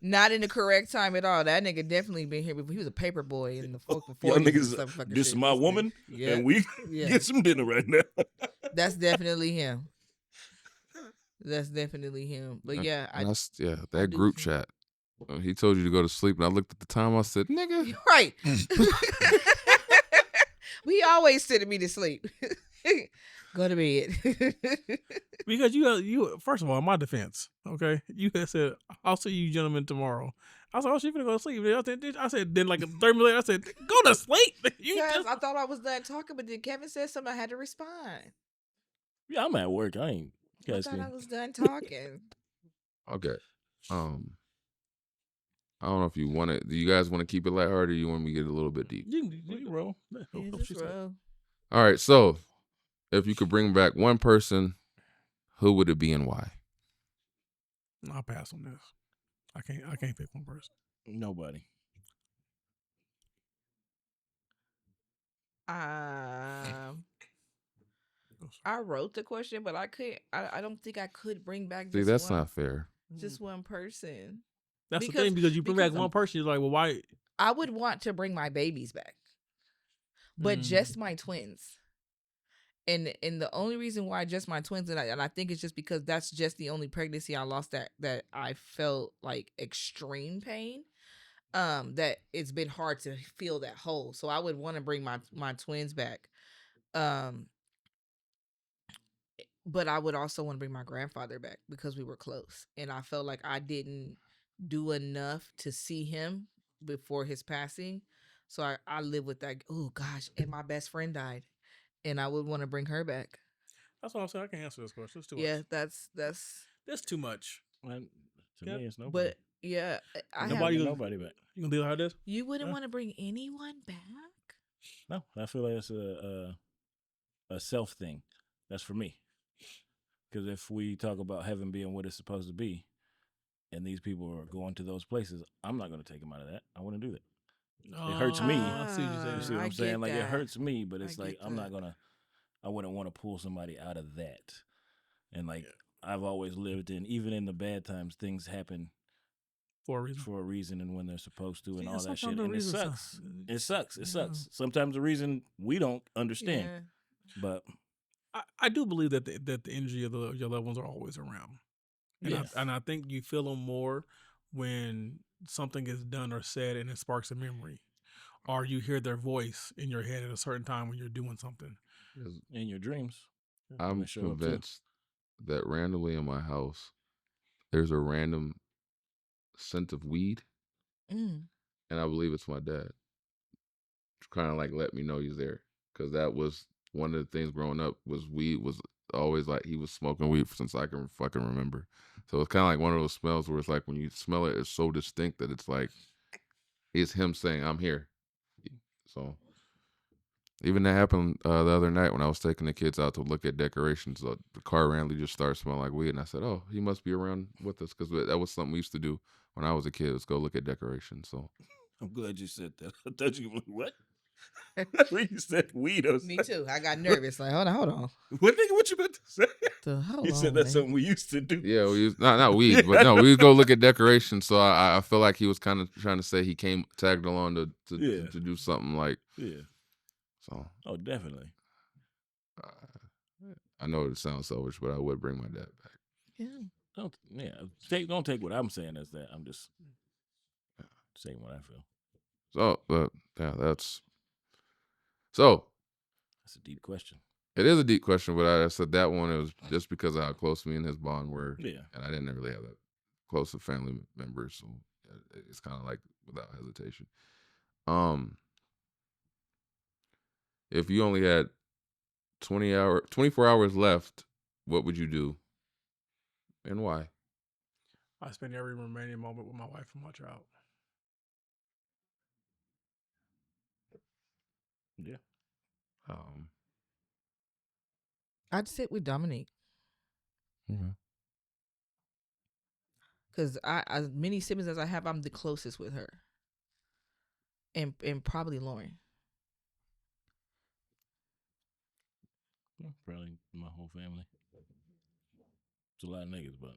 [SPEAKER 5] Not in the correct time at all. That nigga definitely been here before. He was a paper boy in the fucking 40s.
[SPEAKER 4] Y'all
[SPEAKER 5] and
[SPEAKER 4] niggas,
[SPEAKER 5] some fucking
[SPEAKER 4] this is
[SPEAKER 5] shit.
[SPEAKER 4] my
[SPEAKER 5] This nigga-
[SPEAKER 4] woman,
[SPEAKER 5] Yeah,
[SPEAKER 4] and we
[SPEAKER 5] Yeah.
[SPEAKER 4] get some dinner right now.
[SPEAKER 5] that's definitely him. That's definitely him. But yeah,
[SPEAKER 3] That
[SPEAKER 5] do
[SPEAKER 3] group
[SPEAKER 5] think-
[SPEAKER 3] chat. He told you to go to sleep, and I looked at the time. I said, "Nigga,
[SPEAKER 5] You're right. We always sending me to sleep. Go to bed.
[SPEAKER 6] Because you first of all, in my defense, okay, you had said, I'll see you gentlemen tomorrow. I was like, oh, she finna go to sleep. I said, then like 30 minutes later, I said, go to sleep. You
[SPEAKER 5] Yes,
[SPEAKER 6] just,
[SPEAKER 5] I thought I was done talking, but then Kevin said something. I had to respond.
[SPEAKER 4] Yeah, I'm at work. I ain't.
[SPEAKER 5] I
[SPEAKER 4] Guys
[SPEAKER 5] thought I
[SPEAKER 4] can.
[SPEAKER 5] was done talking.
[SPEAKER 3] okay." I don't know if you want it. Do you guys want to keep it lighthearted, or you want me to get a little bit deep?
[SPEAKER 4] You roll.
[SPEAKER 5] Yeah,
[SPEAKER 6] Hope
[SPEAKER 5] just
[SPEAKER 6] she said-
[SPEAKER 5] roll.
[SPEAKER 3] All right. So, if you could bring back one person, who would it be and why?
[SPEAKER 6] I'll pass on this. I can't pick one person.
[SPEAKER 4] Nobody.
[SPEAKER 5] I wrote the question, but I couldn't. I don't think I could bring back.
[SPEAKER 3] See,
[SPEAKER 5] just
[SPEAKER 3] that's
[SPEAKER 5] one,
[SPEAKER 3] not fair.
[SPEAKER 5] just one person.
[SPEAKER 6] That's
[SPEAKER 5] Because-
[SPEAKER 6] the thing, because you bring back
[SPEAKER 5] because
[SPEAKER 6] one person, you're like, well, why?
[SPEAKER 5] I would want to bring my babies back, but
[SPEAKER 6] Mm.
[SPEAKER 5] just my twins. And the only reason why just my twins, and I think it's just because that's just the only pregnancy I lost that I felt like extreme pain. That it's been hard to feel that hole. So I would want to bring my twins back. But I would also want to bring my grandfather back because we were close, and I felt like I didn't do enough to see him before his passing. So I live with that. Oh gosh, and my best friend died, and I would want to bring her back.
[SPEAKER 6] That's what I'm saying. I can't answer this question. It's too
[SPEAKER 5] Yeah,
[SPEAKER 6] much.
[SPEAKER 5] that's.
[SPEAKER 6] That's too much.
[SPEAKER 4] Man, to
[SPEAKER 6] Yep.
[SPEAKER 4] me, it's nobody.
[SPEAKER 5] But yeah, I
[SPEAKER 6] Nobody
[SPEAKER 5] have.
[SPEAKER 6] goes-
[SPEAKER 4] Nobody back.
[SPEAKER 6] You gonna deal with how it is?
[SPEAKER 5] You wouldn't
[SPEAKER 6] Huh?
[SPEAKER 5] want to bring anyone back.
[SPEAKER 4] No, I feel like it's a self thing. That's for me. Because if we talk about heaven being what it's supposed to be, and these people are going to those places, I'm not going to take them out of that. I wouldn't do that. It hurts me.
[SPEAKER 6] I see what you're saying.
[SPEAKER 4] You see what
[SPEAKER 5] I
[SPEAKER 4] I'm saying?
[SPEAKER 5] get
[SPEAKER 4] Like it
[SPEAKER 5] that.
[SPEAKER 4] hurts me, but
[SPEAKER 5] I
[SPEAKER 4] it's like
[SPEAKER 5] get
[SPEAKER 4] I'm
[SPEAKER 5] that.
[SPEAKER 4] not gonna. I wouldn't want to pull somebody out of that. And like
[SPEAKER 6] Yeah.
[SPEAKER 4] I've always lived in, even in the bad times, things happen
[SPEAKER 6] For a reason.
[SPEAKER 4] for a reason and when they're supposed to, and
[SPEAKER 6] Yeah,
[SPEAKER 4] all that
[SPEAKER 6] sometimes
[SPEAKER 4] shit.
[SPEAKER 6] the
[SPEAKER 4] And it
[SPEAKER 6] reason
[SPEAKER 4] sucks. It sucks. It
[SPEAKER 6] Yeah.
[SPEAKER 4] sucks. Sometimes the reason we don't understand,
[SPEAKER 5] Yeah.
[SPEAKER 4] but
[SPEAKER 6] I do believe that the energy of your loved ones are always around. And,
[SPEAKER 4] Yes.
[SPEAKER 6] I think you feel them more when something is done or said and it sparks a memory. Or you hear their voice in your head at a certain time when you're doing something.
[SPEAKER 4] in your dreams,
[SPEAKER 3] I'm
[SPEAKER 4] they show up too.
[SPEAKER 3] convinced that randomly in my house, there's a random scent of weed,
[SPEAKER 5] Mm.
[SPEAKER 3] and I believe it's my dad. Kind of like let me know he's there, because that was one of the things growing up was weed was always like he was smoking weed since I can fucking remember. So it's kind of like one of those smells where it's like when you smell it, it's so distinct that it's like it's him saying, "I'm here." So even that happened the other night when I was taking the kids out to look at decorations. The car randomly just started smelling like weed, and I said, "Oh, he must be around with us," because that was something we used to do when I was a kid. Let's go look at decorations. So
[SPEAKER 4] I'm glad you said that. I thought you were like, what? When you said weed, I was
[SPEAKER 5] Me
[SPEAKER 4] like,
[SPEAKER 5] too. I got nervous. Like, hold on.
[SPEAKER 4] What nigga? What you about to say?
[SPEAKER 5] Hold
[SPEAKER 4] You said
[SPEAKER 5] on,
[SPEAKER 4] that's
[SPEAKER 5] nigga.
[SPEAKER 4] something we used to do.
[SPEAKER 3] yeah, we used, not weed, but no, we would go look at decorations. So I feel like he was kind of trying to say he came tagged along to do something like
[SPEAKER 4] Yeah.
[SPEAKER 3] so.
[SPEAKER 4] Oh, definitely.
[SPEAKER 3] I know it sounds selfish, but I would bring my dad back.
[SPEAKER 5] Yeah.
[SPEAKER 4] Don't take what I'm saying as that. I'm just saying what I feel.
[SPEAKER 3] So, but yeah, that's so.
[SPEAKER 4] That's a deep question.
[SPEAKER 3] It is a deep question, but I said that one. It was just because of how close me and his bond were.
[SPEAKER 4] Yeah.
[SPEAKER 3] And I didn't really have that close of family members, so it's kind of like without hesitation. If you only had 24 hours left, what would you do, and why?
[SPEAKER 6] I spend every remaining moment with my wife and my child.
[SPEAKER 4] Yeah.
[SPEAKER 5] I'd sit with Dominique because as many siblings as I have, I'm the closest with her, and probably Lauren.
[SPEAKER 4] Probably my whole family. It's a lot of niggas, but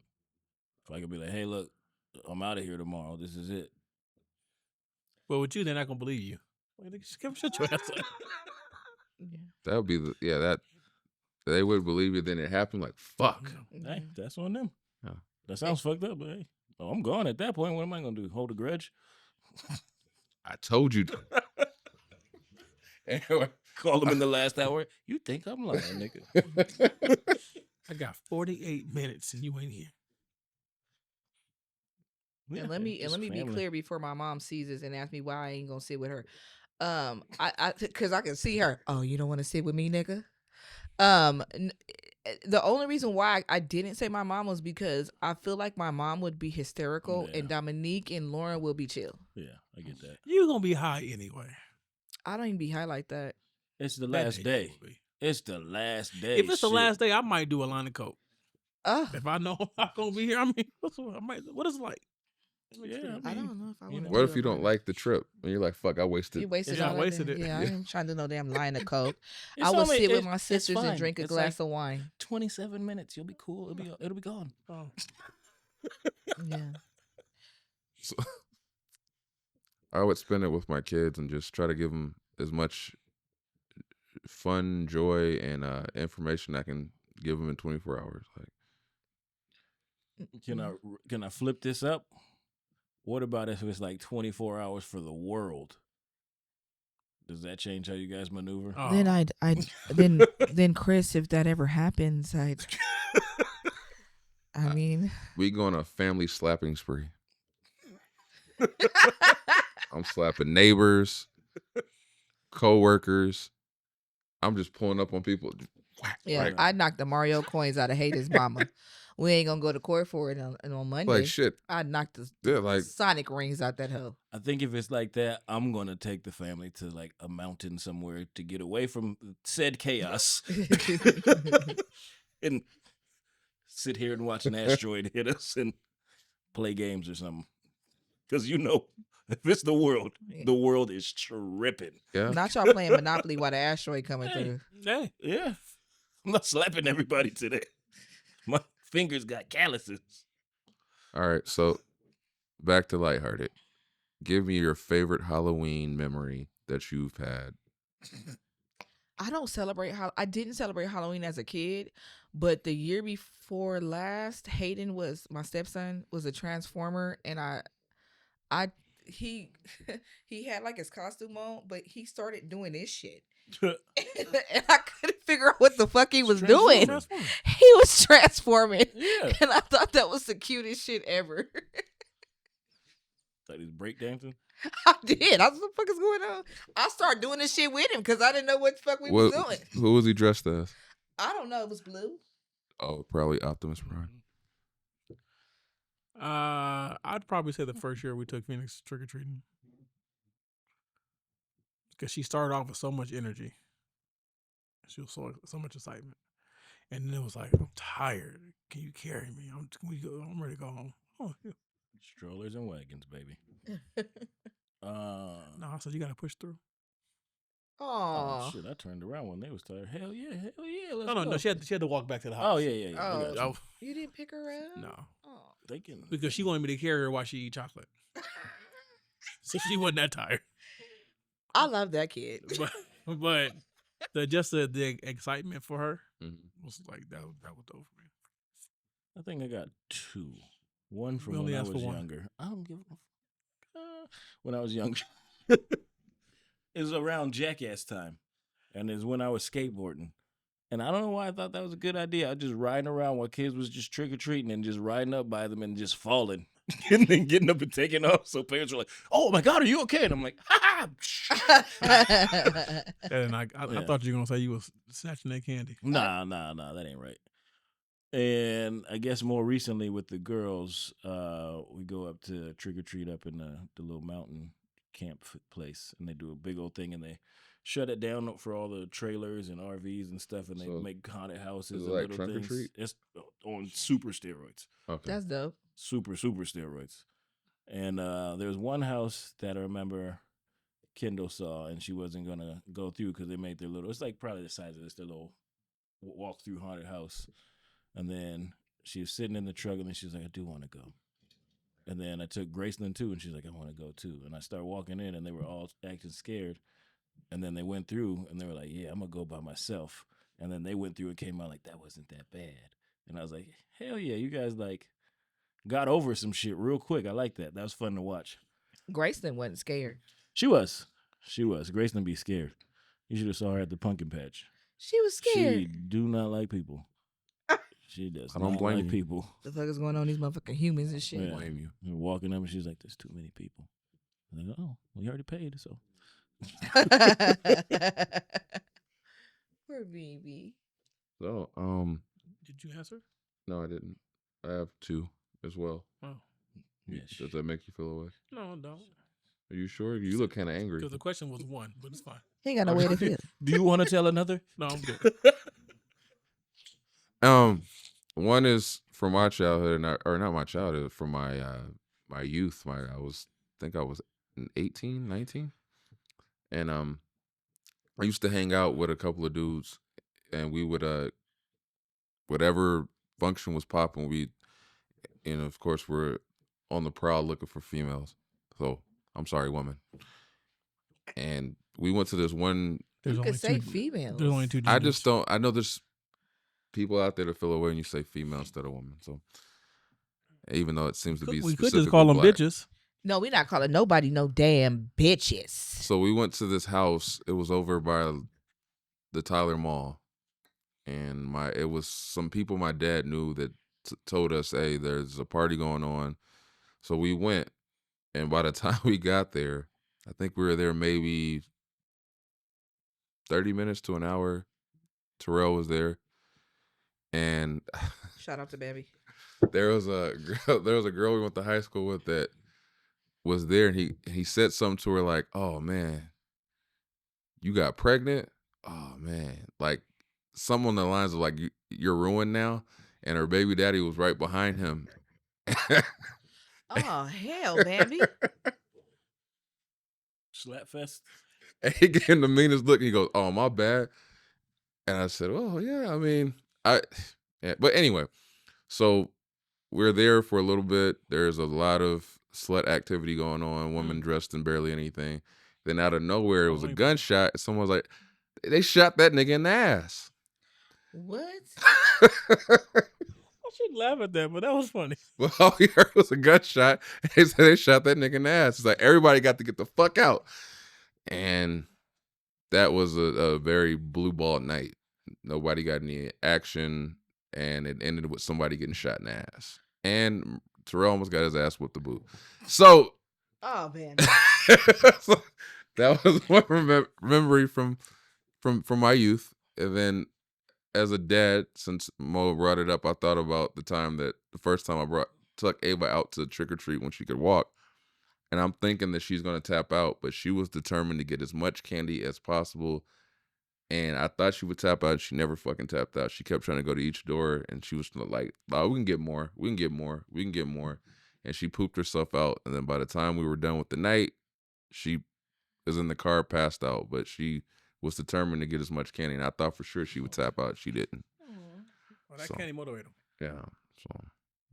[SPEAKER 4] if I could be like, hey, look, I'm out of here tomorrow. This is it.
[SPEAKER 6] Well, with you, they're not gonna believe you. Shut your ass up.
[SPEAKER 5] Yeah.
[SPEAKER 3] That would be that they would believe it. Then it happened. Like fuck.
[SPEAKER 4] Hey, that's on them.
[SPEAKER 3] Yeah.
[SPEAKER 4] That sounds fucked up, but hey, I'm gone at that point. What am I gonna do? Hold a grudge?
[SPEAKER 3] I told you. Anyway,
[SPEAKER 4] Call them in the last hour. You think I'm lying, nigga?
[SPEAKER 6] I got 48 minutes and you ain't here.
[SPEAKER 5] And let me be clear before my mom sees this and asks me why I ain't gonna sit with her. Because I can see her. Oh, you don't want to sit with me, nigga. The only reason why I didn't say my mom was because I feel like my mom would be hysterical and Dominique and Lauren will be chill.
[SPEAKER 4] Yeah, I get that.
[SPEAKER 6] You're gonna be high anyway.
[SPEAKER 5] I don't even be high like that.
[SPEAKER 4] It's the last day. It's the last day.
[SPEAKER 6] If it's the last day, I might do a line of coke.
[SPEAKER 5] Oh,
[SPEAKER 6] If I know I'm not gonna be here, I mean, what is it like?
[SPEAKER 4] Yeah,
[SPEAKER 5] I don't know if I would.
[SPEAKER 3] what if you don't like the trip and you're like, fuck, I wasted.
[SPEAKER 5] You wasted
[SPEAKER 6] Yeah, I
[SPEAKER 5] all
[SPEAKER 6] wasted
[SPEAKER 5] that.
[SPEAKER 6] it.
[SPEAKER 5] Yeah, I ain't trying to no damn line of coke.
[SPEAKER 4] It's
[SPEAKER 5] I would
[SPEAKER 4] only-
[SPEAKER 5] sit with
[SPEAKER 4] it-
[SPEAKER 5] my
[SPEAKER 4] it's
[SPEAKER 5] sisters and
[SPEAKER 4] fine.
[SPEAKER 5] drink a
[SPEAKER 4] It's
[SPEAKER 5] glass
[SPEAKER 4] like
[SPEAKER 5] of wine.
[SPEAKER 4] 27 minutes. You'll be cool. It'll be gone.
[SPEAKER 6] Oh.
[SPEAKER 5] Yeah.
[SPEAKER 3] So, I would spend it with my kids and just try to give them as much fun, joy, and information I can give them in 24 hours. Like,
[SPEAKER 4] Can I flip this up? What about if it's like 24 hours for the world? Does that change how you guys maneuver?
[SPEAKER 6] Oh.
[SPEAKER 5] Then Chris, if that ever happens, I mean,
[SPEAKER 3] we go on a family slapping spree. I'm slapping neighbors, co-workers. I'm just pulling up on people.
[SPEAKER 5] yeah,
[SPEAKER 3] Like,
[SPEAKER 5] I knocked the Mario coins out of Hayden's mama. We ain't gonna go to court for it on Monday.
[SPEAKER 3] like shit.
[SPEAKER 5] I knocked the
[SPEAKER 3] Yeah, like
[SPEAKER 5] Sonic rings out that hoe.
[SPEAKER 4] I think if it's like that, I'm gonna take the family to like a mountain somewhere to get away from said chaos and sit here and watch an asteroid hit us and play games or something. Because if it's the world is tripping.
[SPEAKER 3] yeah.
[SPEAKER 5] Not y'all playing Monopoly while the asteroid coming through.
[SPEAKER 6] Hey,
[SPEAKER 4] Yeah, I'm not slapping everybody today. My fingers got calluses.
[SPEAKER 3] All right, so back to lighthearted. Give me your favorite Halloween memory that you've had.
[SPEAKER 5] I don't celebrate I didn't celebrate Halloween as a kid, but the year before last, Hayden my stepson was a Transformer, and he had like his costume on, but he started doing this shit. And I couldn't figure out what the fuck he was doing. He was transforming.
[SPEAKER 4] Yeah.
[SPEAKER 5] And I thought that was the cutest shit ever.
[SPEAKER 4] Thought he was breakdancing.
[SPEAKER 5] I did. I was what the fuck is going on? I started doing this shit with him because I didn't know what the fuck we was doing.
[SPEAKER 3] Who was he dressed as?
[SPEAKER 5] I don't know. It was blue.
[SPEAKER 3] Oh, probably Optimus Prime.
[SPEAKER 6] I'd probably say the first year we took Phoenix trick or treating. because she started off with so much energy. She was so much excitement, and then it was like, I'm tired. Can you carry me? I'm ready to go home. Oh, yeah.
[SPEAKER 4] Strollers and wagons, baby.
[SPEAKER 6] No, I said you gotta push through.
[SPEAKER 4] Oh
[SPEAKER 5] Oh,
[SPEAKER 4] shit! I turned around when they was tired. Hell yeah! Let's
[SPEAKER 6] No,
[SPEAKER 4] go.
[SPEAKER 6] she had to walk back to the house.
[SPEAKER 4] Oh yeah. I
[SPEAKER 5] oh,
[SPEAKER 4] got you.
[SPEAKER 5] you didn't pick her up?
[SPEAKER 6] No,
[SPEAKER 5] Oh.
[SPEAKER 4] They can.
[SPEAKER 6] because she wanted me to carry her while she eat chocolate, so she wasn't that tired.
[SPEAKER 5] I love that kid.
[SPEAKER 6] But the excitement for her was like that was dope for me.
[SPEAKER 4] I think I got 2. One from
[SPEAKER 6] We only
[SPEAKER 4] when I
[SPEAKER 6] asked
[SPEAKER 4] was
[SPEAKER 6] for one.
[SPEAKER 4] younger. I don't give a when I was younger. It was around Jackass time, and it's when I was skateboarding. And I don't know why I thought that was a good idea. I was just riding around while kids was just trick or treating and just riding up by them and just falling, and then getting up and taking off. So parents were like, "Oh my God, are you okay?" And I'm like, "Ha ha."
[SPEAKER 6] And I
[SPEAKER 4] Yeah.
[SPEAKER 6] thought you were gonna say you was snatching that candy.
[SPEAKER 4] Nah, that ain't right. And I guess more recently with the girls, we go up to trick or treat up in the little mountain camp place, and they do a big old thing, and they shut it down for all the trailers and RVs and stuff, and they
[SPEAKER 3] So,
[SPEAKER 4] make haunted houses
[SPEAKER 3] is it
[SPEAKER 4] and
[SPEAKER 3] like
[SPEAKER 4] little
[SPEAKER 3] trunk or
[SPEAKER 4] things.
[SPEAKER 3] treat?
[SPEAKER 4] It's on super steroids,
[SPEAKER 3] Okay.
[SPEAKER 5] That's dope.
[SPEAKER 4] super steroids. And there was one house that I remember Kendall saw, and she wasn't gonna go through because they made their little. It's like probably the size of this, their little walk through haunted house. And then she was sitting in the truck, and then she was like, "I do want to go." And then I took Graceland too, and she's like, "I want to go too." And I started walking in, and they were all acting scared. And then they went through, and they were like, "Yeah, I'm gonna go by myself." And then they went through and came out like, "That wasn't that bad." And I was like, "Hell yeah, you guys like got over some shit real quick." I like that. That was fun to watch.
[SPEAKER 5] Graceland wasn't scared.
[SPEAKER 4] She was. Graceland be scared. You should have saw her at the pumpkin patch.
[SPEAKER 5] She was
[SPEAKER 4] She
[SPEAKER 5] scared.
[SPEAKER 4] do not like people. She does
[SPEAKER 3] I don't
[SPEAKER 4] not
[SPEAKER 3] blame
[SPEAKER 4] like
[SPEAKER 3] you.
[SPEAKER 4] people.
[SPEAKER 5] The fuck is going on? These motherfucking humans and shit.
[SPEAKER 4] Yeah.
[SPEAKER 3] Blame you.
[SPEAKER 4] We were walking up, and she's like, "There's too many people." I'm like, "Oh, we already paid, so."
[SPEAKER 5] Poor baby.
[SPEAKER 3] So,
[SPEAKER 6] Did you answer?
[SPEAKER 3] no, I didn't. I have 2 as well.
[SPEAKER 6] Oh
[SPEAKER 4] Yes.
[SPEAKER 3] Does that make you feel away?
[SPEAKER 6] no, don't.
[SPEAKER 3] Are you sure? You look kind of angry.
[SPEAKER 6] Because the question was 1, but it's fine.
[SPEAKER 5] He ain't got no way to feel.
[SPEAKER 4] Do you want to tell another?
[SPEAKER 6] No, I'm good.
[SPEAKER 3] One is from my childhood, or not my childhood, from my my youth. I think I was 18, 19, and I used to hang out with a couple of dudes, and we would whatever function was popping, we, of course, we're on the prowl looking for females. So I'm sorry, women. And we went to this one.
[SPEAKER 6] There's
[SPEAKER 5] You
[SPEAKER 6] only
[SPEAKER 5] could say
[SPEAKER 6] 2.
[SPEAKER 5] females.
[SPEAKER 6] There's only 2 genders.
[SPEAKER 3] I just don't. I know there's people out there that feel away when you say female instead of woman. So even though it seems to be
[SPEAKER 6] We could just
[SPEAKER 3] specifically
[SPEAKER 6] call them
[SPEAKER 3] black.
[SPEAKER 6] bitches.
[SPEAKER 5] No, we not calling nobody no damn bitches.
[SPEAKER 3] So we went to this house. It was over by the Tyler Mall, and it was some people my dad knew that told us, "Hey, there's a party going on." So we went, and by the time we got there, I think we were there maybe 30 minutes to an hour. Terrell was there, and
[SPEAKER 5] Shout out to baby.
[SPEAKER 3] there was a girl we went to high school with that was there, and he said something to her like, "Oh man, you got pregnant? Oh man," like something on the lines of like, "You're ruined now," and her baby daddy was right behind him.
[SPEAKER 5] Oh hell, baby.
[SPEAKER 4] Slapfest.
[SPEAKER 3] And he gave him the meanest look. And he goes, "Oh, my bad." And I said, "Oh yeah, I mean, yeah." But anyway, so we're there for a little bit. There's a lot of slut activity going on. Women dressed in barely anything. Then out of nowhere, it was a gunshot. Someone was like, "They shot that nigga in the ass."
[SPEAKER 5] What?
[SPEAKER 6] I shouldn't laugh at that, but that was funny.
[SPEAKER 3] Well, all we heard was a gunshot. They said they shot that nigga in the ass. It's like everybody got to get the fuck out. And that was a very blue ball night. Nobody got any action, and it ended with somebody getting shot in the ass. And Terrell almost got his ass whipped the boot. So,
[SPEAKER 5] Oh man.
[SPEAKER 3] so that was one memory from my youth. And then as a dad, since Mo brought it up, I thought about the first time I took Ava out to trick or treat when she could walk. and I'm thinking that she's going to tap out, but she was determined to get as much candy as possible. And I thought she would tap out. She never fucking tapped out. She kept trying to go to each door, and she was like, "Oh, we can get more. We can get more. We can get more." And she pooped herself out. And then by the time we were done with the night, she was in the car, passed out. But she was determined to get as much candy. And I thought for sure she would tap out. She didn't.
[SPEAKER 6] Well, that candy motivated him.
[SPEAKER 3] Yeah. So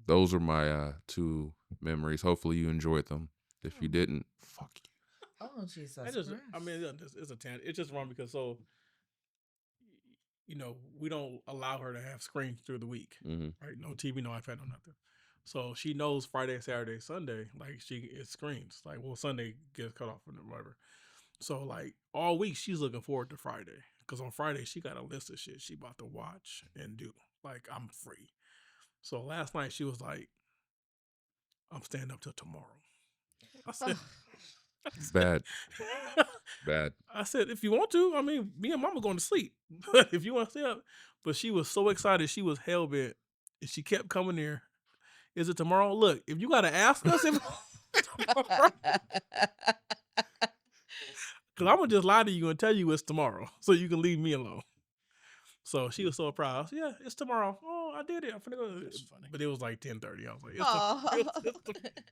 [SPEAKER 3] those are my 2 memories. Hopefully you enjoyed them. If you didn't, fuck you.
[SPEAKER 5] Oh, Jesus.
[SPEAKER 6] I mean, it's a tangent. It's just wrong because we don't allow her to have screens through the week, right? No TV, no iPad, no nothing. So she knows Friday, Saturday, Sunday, like it screens. Like, well, Sunday gets cut off and whatever. So like all week she's looking forward to Friday because on Friday she got a list of shit she about to watch and do. Like, I'm free. So last night she was like, "I'm staying up till tomorrow." I said,
[SPEAKER 3] Bad. Bad.
[SPEAKER 6] I said, if you want to, I mean, me and Mama going to sleep. If you want to stay up. But she was so excited. She was hell bent. And she kept coming there. Is it tomorrow? Look, if you got to ask us if tomorrow. Because I'm going to just lie to you and tell you it's tomorrow. So you can leave me alone. So she was so proud. I said, yeah, it's tomorrow. Oh, I did it. I'm finna go. That's funny. But it was like 10:30. I was like,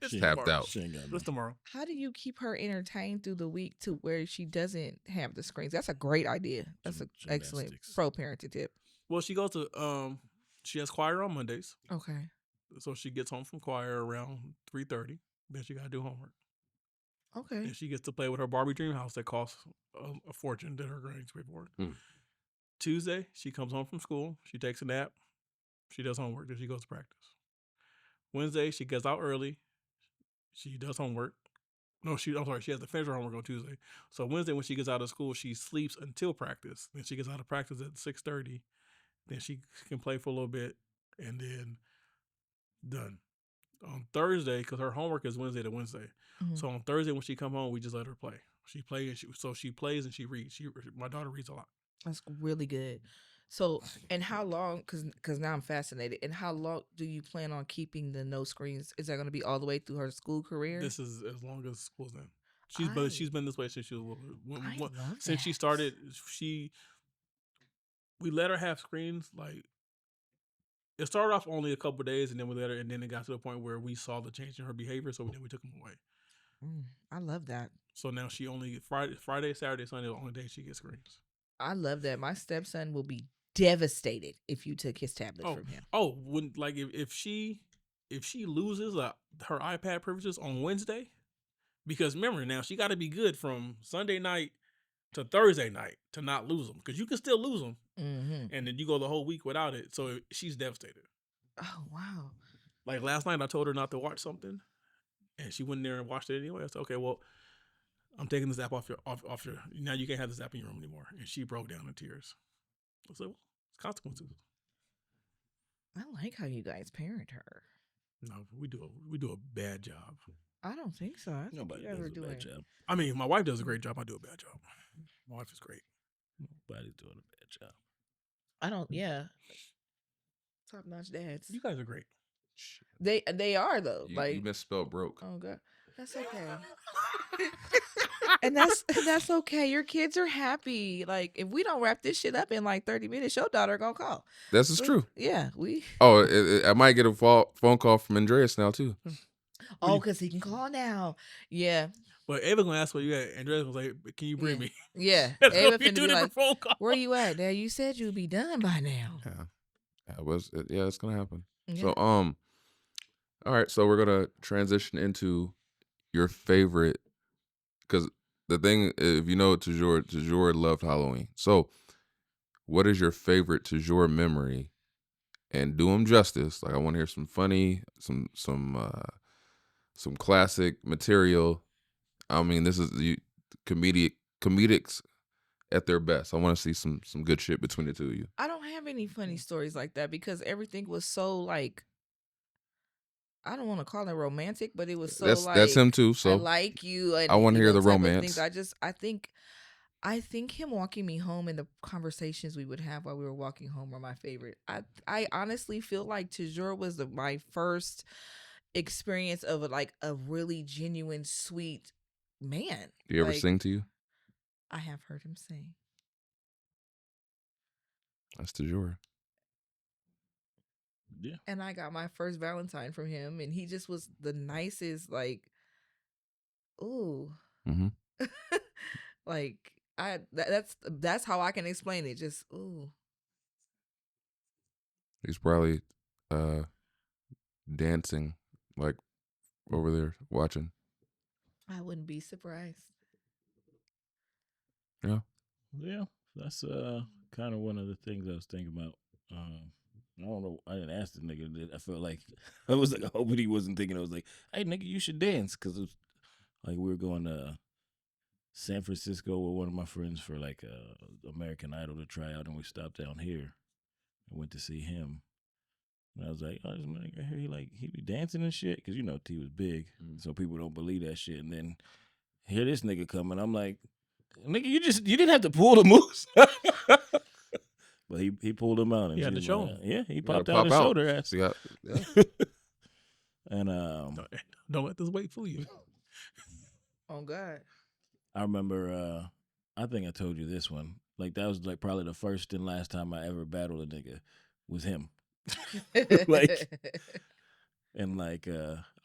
[SPEAKER 6] it's
[SPEAKER 3] tapped
[SPEAKER 6] tomorrow.
[SPEAKER 3] out.
[SPEAKER 6] It's tomorrow.
[SPEAKER 5] How do you keep her entertained through the week to where she doesn't have the screens? That's a great idea. That's an excellent pro-parenting tip.
[SPEAKER 6] Well, she goes to she has choir on Mondays.
[SPEAKER 5] Okay.
[SPEAKER 6] So she gets home from choir around 3:30. Then she got to do homework.
[SPEAKER 5] Okay.
[SPEAKER 6] And she gets to play with her Barbie dream house that costs a fortune that her grades pay for it. Tuesday, she comes home from school. She takes a nap. She does homework. Then she goes to practice. Wednesday, she gets out early. She does homework. No, she has to finish her homework on Tuesday. So Wednesday, when she gets out of school, she sleeps until practice. Then she gets out of practice at 6:30. Then she can play for a little bit, and then done. On Thursday, because her homework is Wednesday to Wednesday. So on Thursday, when she come home, we just let her play. She plays, she plays and she reads. My daughter reads a lot.
[SPEAKER 5] That's really good. So, and how long, because now I'm fascinated, and how long do you plan on keeping the no screens? Is that going to be all the way through her school career?
[SPEAKER 6] This is as long as school's in. She's been this way since she was little. Since she started, we let her have screens. Like, it started off only a couple of days, and then we let her, and then it got to the point where we saw the change in her behavior, so then we took them away.
[SPEAKER 5] I love that.
[SPEAKER 6] So now she only Friday, Saturday, Sunday, the only day she gets screens.
[SPEAKER 5] I love that. My stepson will be devastated if you took his tablet from him.
[SPEAKER 6] Oh, when like if she loses her iPad privileges on Wednesday, because remember now she got to be good from Sunday night to Thursday night to not lose them, because you can still lose them, and then you go the whole week without it. So she's devastated.
[SPEAKER 5] Oh wow!
[SPEAKER 6] Like last night, I told her not to watch something, and she went in there and watched it anyway. I said, okay, well, I'm taking this app off your. Now you can't have this app in your room anymore. And she broke down in tears. I said, well, it's consequences.
[SPEAKER 5] I like how you guys parent her.
[SPEAKER 6] No, we do a bad job.
[SPEAKER 5] I don't think so.
[SPEAKER 4] Nobody does a bad job.
[SPEAKER 6] I mean, my wife does a great job. I do a bad job. My wife is great.
[SPEAKER 4] Nobody's doing a bad job.
[SPEAKER 5] I don't. Yeah. Top notch dads.
[SPEAKER 6] You guys are great.
[SPEAKER 5] They are though.
[SPEAKER 3] You misspelled broke.
[SPEAKER 5] Oh god, that's okay. And that's okay. Your kids are happy. Like, if we don't wrap this shit up in like 30 minutes, your daughter gonna call.
[SPEAKER 3] This is true.
[SPEAKER 5] Yeah, we.
[SPEAKER 3] Oh, I might get a phone call from Andreas now too.
[SPEAKER 5] Oh, because he can call now. Yeah.
[SPEAKER 6] But Ava gonna ask where you at. Andreas was like, "Can you bring me?"
[SPEAKER 5] Yeah.
[SPEAKER 6] Ava
[SPEAKER 5] finna
[SPEAKER 6] be like, phone call.
[SPEAKER 5] "Where you at, Dad? You said you'd be done by now."
[SPEAKER 3] Yeah, it's gonna happen.
[SPEAKER 5] Yeah.
[SPEAKER 3] So all right, so we're gonna transition into your favorite, because the thing, if you know, Tajor loved Halloween. So what is your favorite Tajor memory? And do them justice. Like, I want to hear some funny, some classic material. I mean, this is the comedics at their best. I want to see some good shit between the two of you.
[SPEAKER 5] I don't have any funny stories like that because everything was so like, I don't want to call it romantic, but it was so
[SPEAKER 3] that's him too. So
[SPEAKER 5] I like you. And,
[SPEAKER 3] I want to hear the
[SPEAKER 5] type of
[SPEAKER 3] romance.
[SPEAKER 5] things. I think him walking me home and the conversations we would have while we were walking home were my favorite. I honestly feel like Tajor was my first experience of like a really genuine, sweet man.
[SPEAKER 3] Do you ever
[SPEAKER 5] Like,
[SPEAKER 3] sing to you?
[SPEAKER 5] I have heard him sing.
[SPEAKER 3] That's Tajor.
[SPEAKER 4] Yeah.
[SPEAKER 5] And I got my first Valentine from him, and he just was the nicest, like, ooh.
[SPEAKER 3] Mm-hmm.
[SPEAKER 5] Like, that's how I can explain it. Just ooh.
[SPEAKER 3] He's probably dancing like over there watching.
[SPEAKER 5] I wouldn't be surprised.
[SPEAKER 3] Yeah.
[SPEAKER 4] Yeah, that's kind of one of the things I was thinking about. I don't know. I didn't ask the nigga. I felt like I was like hoping he wasn't thinking. I was like, "Hey, nigga, you should dance," because it was like we were going to San Francisco with one of my friends for like American Idol to try out, and we stopped down here and went to see him. And I was like, "Oh, this nigga here, he be dancing and shit," because you know T was big, so people don't believe that shit. And then here this nigga coming, I'm like, "Nigga, you didn't have to pull the moves." But he pulled him out. And
[SPEAKER 6] He had to
[SPEAKER 4] she was
[SPEAKER 6] show
[SPEAKER 4] like,
[SPEAKER 6] him.
[SPEAKER 4] Yeah, he
[SPEAKER 3] You gotta
[SPEAKER 4] popped out and
[SPEAKER 3] pop
[SPEAKER 4] showed her ass.
[SPEAKER 3] So yeah.
[SPEAKER 4] And
[SPEAKER 6] Don't let this weight fool you.
[SPEAKER 5] Oh God.
[SPEAKER 4] I remember, I think I told you this one. Like that was like probably the first and last time I ever battled a nigga was him. Like, and like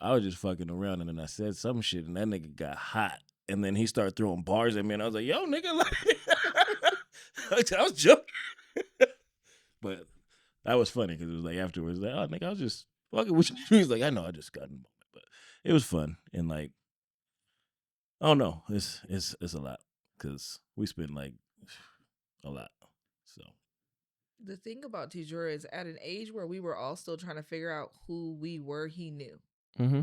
[SPEAKER 4] I was just fucking around, and then I said some shit, and that nigga got hot, and then he started throwing bars at me, and I was like, "Yo, nigga!" Like, I was joking, but that was funny because it was like afterwards, like, "Oh, nigga, I was just fucking with you." He was like, "I know, I just got in the moment," but it was fun, and like, I don't know, it's a lot because we spend like a lot, so.
[SPEAKER 5] The thing about Tijura is at an age where we were all still trying to figure out who we were, he knew.
[SPEAKER 3] Mm-hmm.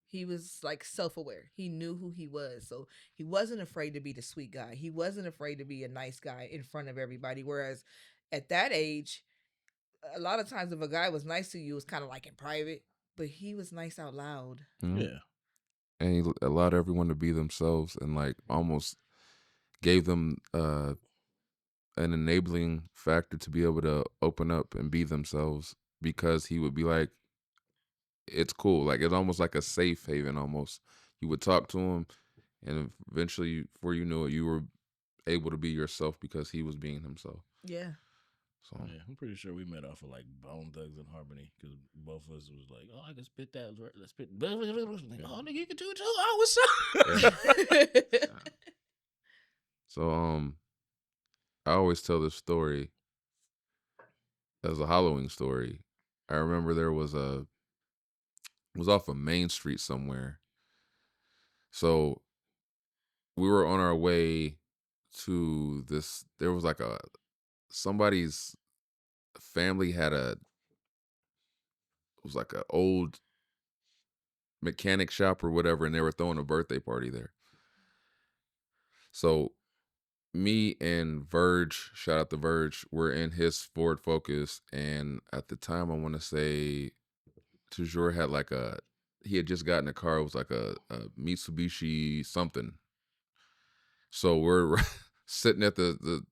[SPEAKER 5] He was like self-aware. He knew who he was. So he wasn't afraid to be the sweet guy. He wasn't afraid to be a nice guy in front of everybody. Whereas at that age, a lot of times if a guy was nice to you, it was kind of like in private. But he was nice out loud.
[SPEAKER 3] Mm-hmm.
[SPEAKER 4] Yeah.
[SPEAKER 3] And he allowed everyone to be themselves and like almost gave them an enabling factor to be able to open up and be themselves, because he would be like, it's cool. Like it's almost like a safe haven almost. You would talk to him and eventually, before you knew it, you were able to be yourself because he was being himself.
[SPEAKER 5] Yeah.
[SPEAKER 3] So
[SPEAKER 4] Yeah, I'm pretty sure we met off of like Bone Thugs and Harmony because both of us was like, "Oh, I can spit that. Let's spit." Like, "Oh, nigga, you can do it too. Oh, what's up?"
[SPEAKER 3] So I always tell this story as a Halloween story. I remember there was it was off of Main Street somewhere. So we were on our way to this. There was like somebody's family had it was like an old mechanic shop or whatever, and they were throwing a birthday party there. So me and Verge, shout out to Verge, were in his Ford Focus, and at the time I want to say Toujours had like he had just gotten a car. It was like a Mitsubishi something. So we're sitting at the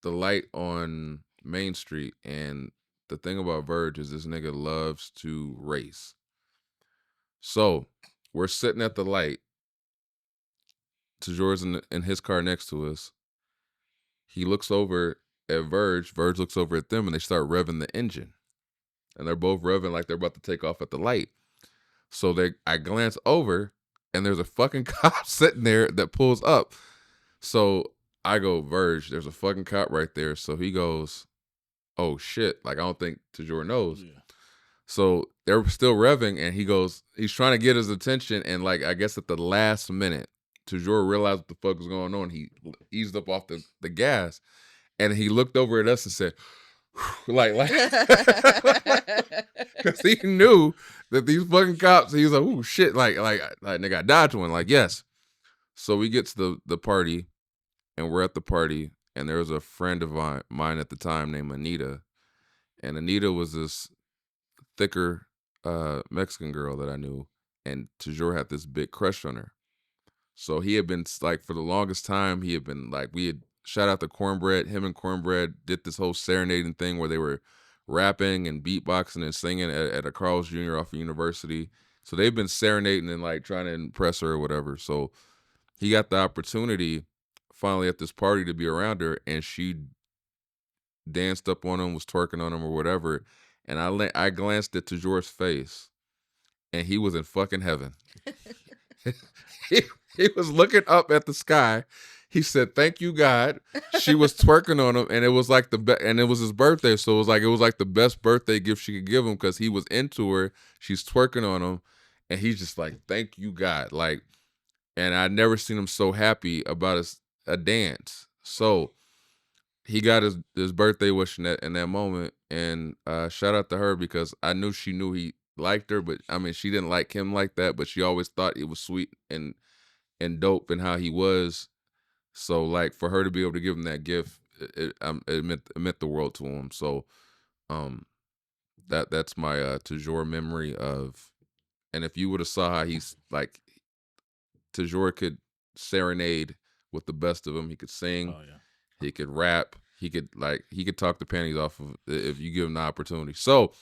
[SPEAKER 3] light on Main Street, and the thing about Verge is this nigga loves to race. So we're sitting at the light. Tajour's in his car next to us. He looks over at Verge. Verge looks over at them, and they start revving the engine. And they're both revving like they're about to take off at the light. So I glance over, and there's a fucking cop sitting there that pulls up. So I go, Verge, there's a fucking cop right there. So he goes, oh shit. Like, I don't think Tajour knows.
[SPEAKER 4] Yeah.
[SPEAKER 3] So they're still revving, and he goes, he's trying to get his attention, and like, I guess at the last minute, Tajour realized what the fuck was going on. He eased up off the gas, and he looked over at us and said, like, because he knew that these fucking cops, he was like, ooh, shit, like, nigga, I died to one, like, yes. So we get to the party, and we're at the party, and there was a friend of mine at the time named Anita, and Anita was this thicker Mexican girl that I knew, and Tajour had this big crush on her. So he had been like, for the longest time, he had been like, we had shout out to Cornbread. Him and Cornbread did this whole serenading thing where they were rapping and beatboxing and singing at a Carl's Jr. off of University. So they've been serenading and like trying to impress her or whatever. So he got the opportunity finally at this party to be around her, and she danced up on him, was twerking on him or whatever. And I glanced at Tajor's face, and he was in fucking heaven. he was looking up at the sky. He said, "Thank you, God." She was twerking on him, and it was like and it was his birthday, so it was like the best birthday gift she could give him because he was into her. She's twerking on him, and he's just like, "Thank you, God." Like, and I'd never seen him so happy about a dance. So he got his birthday wish in that moment, and shout out to her because I knew she knew he liked her, but I mean she didn't like him like that, but she always thought it was sweet and dope and how he was. So like for her to be able to give him that gift, it meant the world to him. So that's my Tajor memory of, and if you would have saw how he's like, Tajor could serenade with the best of them. He could sing.
[SPEAKER 4] Oh yeah.
[SPEAKER 3] He could rap. He could talk the panties off of if you give him the opportunity. So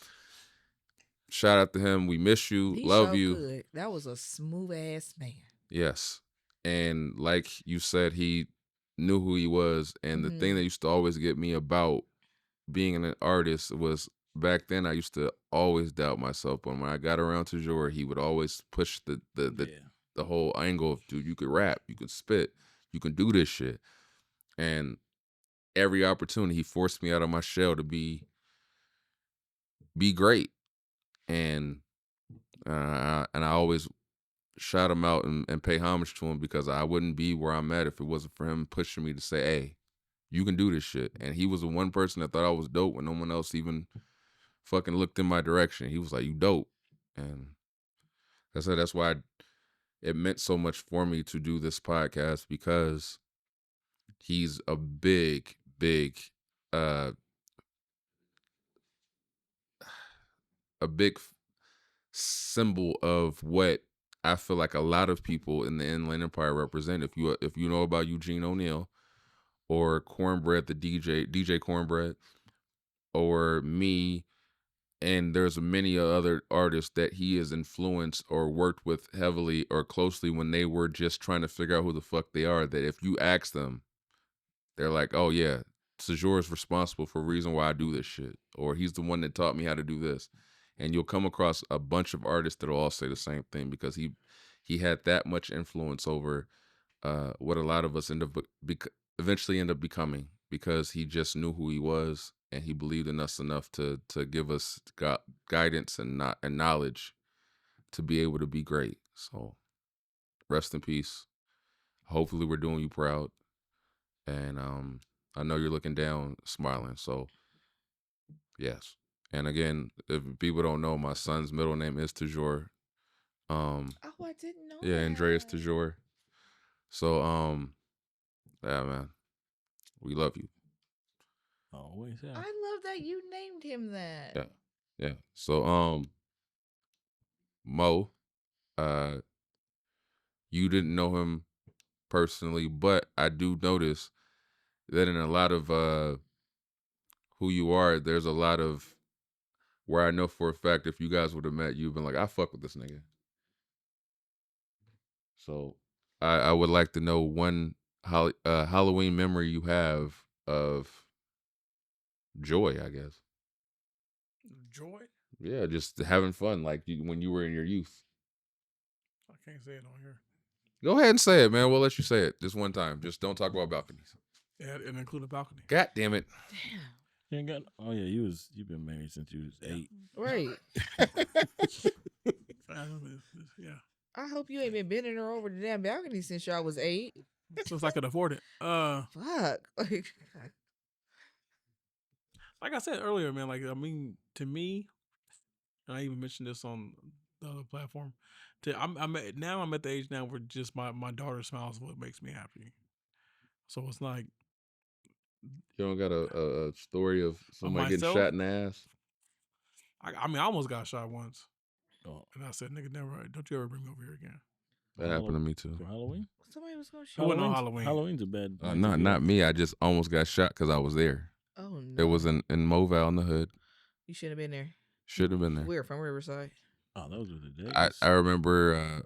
[SPEAKER 3] shout out to him. We miss you.
[SPEAKER 5] He
[SPEAKER 3] Love
[SPEAKER 5] so
[SPEAKER 3] you.
[SPEAKER 5] good. That was a smooth ass man.
[SPEAKER 3] Yes. And like you said, he knew who he was. And the thing that used to always get me about being an artist was back then I used to always doubt myself. But when I got around to Tajor, he would always push the whole angle of, dude, you could rap, you could spit, you can do this shit. And every opportunity he forced me out of my shell to be great. And I always shout him out and pay homage to him because I wouldn't be where I'm at if it wasn't for him pushing me to say, hey, you can do this shit. And he was the one person that thought I was dope when no one else even fucking looked in my direction. He was like, you dope. And that's why it meant so much for me to do this podcast, because he's a big a big symbol of what I feel like a lot of people in the Inland Empire represent. If you know about Eugene O'Neill or Cornbread, the DJ Cornbread, or me, and there's many other artists that he has influenced or worked with heavily or closely when they were just trying to figure out who the fuck they are, that if you ask them, they're like, oh yeah, Tajor is responsible for the reason why I do this shit, or he's the one that taught me how to do this. And you'll come across a bunch of artists that'll all say the same thing, because he had that much influence over what a lot of us eventually end up becoming, because he just knew who he was and he believed in us enough to give us guidance and knowledge to be able to be great. So rest in peace. Hopefully we're doing you proud. And I know you're looking down smiling. So yes. And again, if people don't know, my son's middle name is Tajor.
[SPEAKER 5] Oh, I didn't know.
[SPEAKER 3] Yeah,
[SPEAKER 5] that.
[SPEAKER 3] Andreas Tajor. So yeah, man, we love you.
[SPEAKER 4] Always have.
[SPEAKER 5] I love that you named him that.
[SPEAKER 3] Yeah. So Mo, you didn't know him personally, but I do notice that in a lot of who you are, there's a lot of where I know for a fact if you guys would have met, you've been like, I fuck with this nigga. So I would like to know one Halloween memory you have of joy, I guess.
[SPEAKER 6] Joy?
[SPEAKER 3] Yeah, just having fun, like when you were in your youth.
[SPEAKER 6] I can't say it on here.
[SPEAKER 3] Go ahead and say it, man. We'll let you say it this one time. Just don't talk about balconies.
[SPEAKER 6] Yeah, and include a balcony.
[SPEAKER 3] God damn it.
[SPEAKER 5] Damn.
[SPEAKER 4] You ain't got. Oh yeah, you've been married since you was 8.
[SPEAKER 5] Right.
[SPEAKER 6] Yeah.
[SPEAKER 5] I hope you ain't been bending her over the damn balcony since y'all was 8.
[SPEAKER 6] Since I could afford it.
[SPEAKER 5] Fuck.
[SPEAKER 6] Like I said earlier, man, like, I mean, to me, and I even mentioned this on the other platform, I'm at the age now where just my daughter smiles what makes me happy. So it's like,
[SPEAKER 3] You don't got a story of somebody getting
[SPEAKER 6] myself?
[SPEAKER 3] shot in the ass?
[SPEAKER 6] I mean, I almost got shot once.
[SPEAKER 4] Oh,
[SPEAKER 6] And I said, nigga, never, don't you ever bring me over here again.
[SPEAKER 3] That happened to me too.
[SPEAKER 4] for Halloween.
[SPEAKER 5] Somebody was going to
[SPEAKER 6] It
[SPEAKER 5] shoot.
[SPEAKER 6] wasn't on Halloween.
[SPEAKER 4] Halloween's a bad. night to
[SPEAKER 3] Not
[SPEAKER 4] be
[SPEAKER 3] not
[SPEAKER 4] out.
[SPEAKER 3] me. I just almost got shot because I was there.
[SPEAKER 5] Oh, no.
[SPEAKER 3] It was in Moval in the hood.
[SPEAKER 5] You shouldn't have been there.
[SPEAKER 3] Should have been there.
[SPEAKER 5] We're from Riverside.
[SPEAKER 4] Oh, those were the days.
[SPEAKER 3] I remember.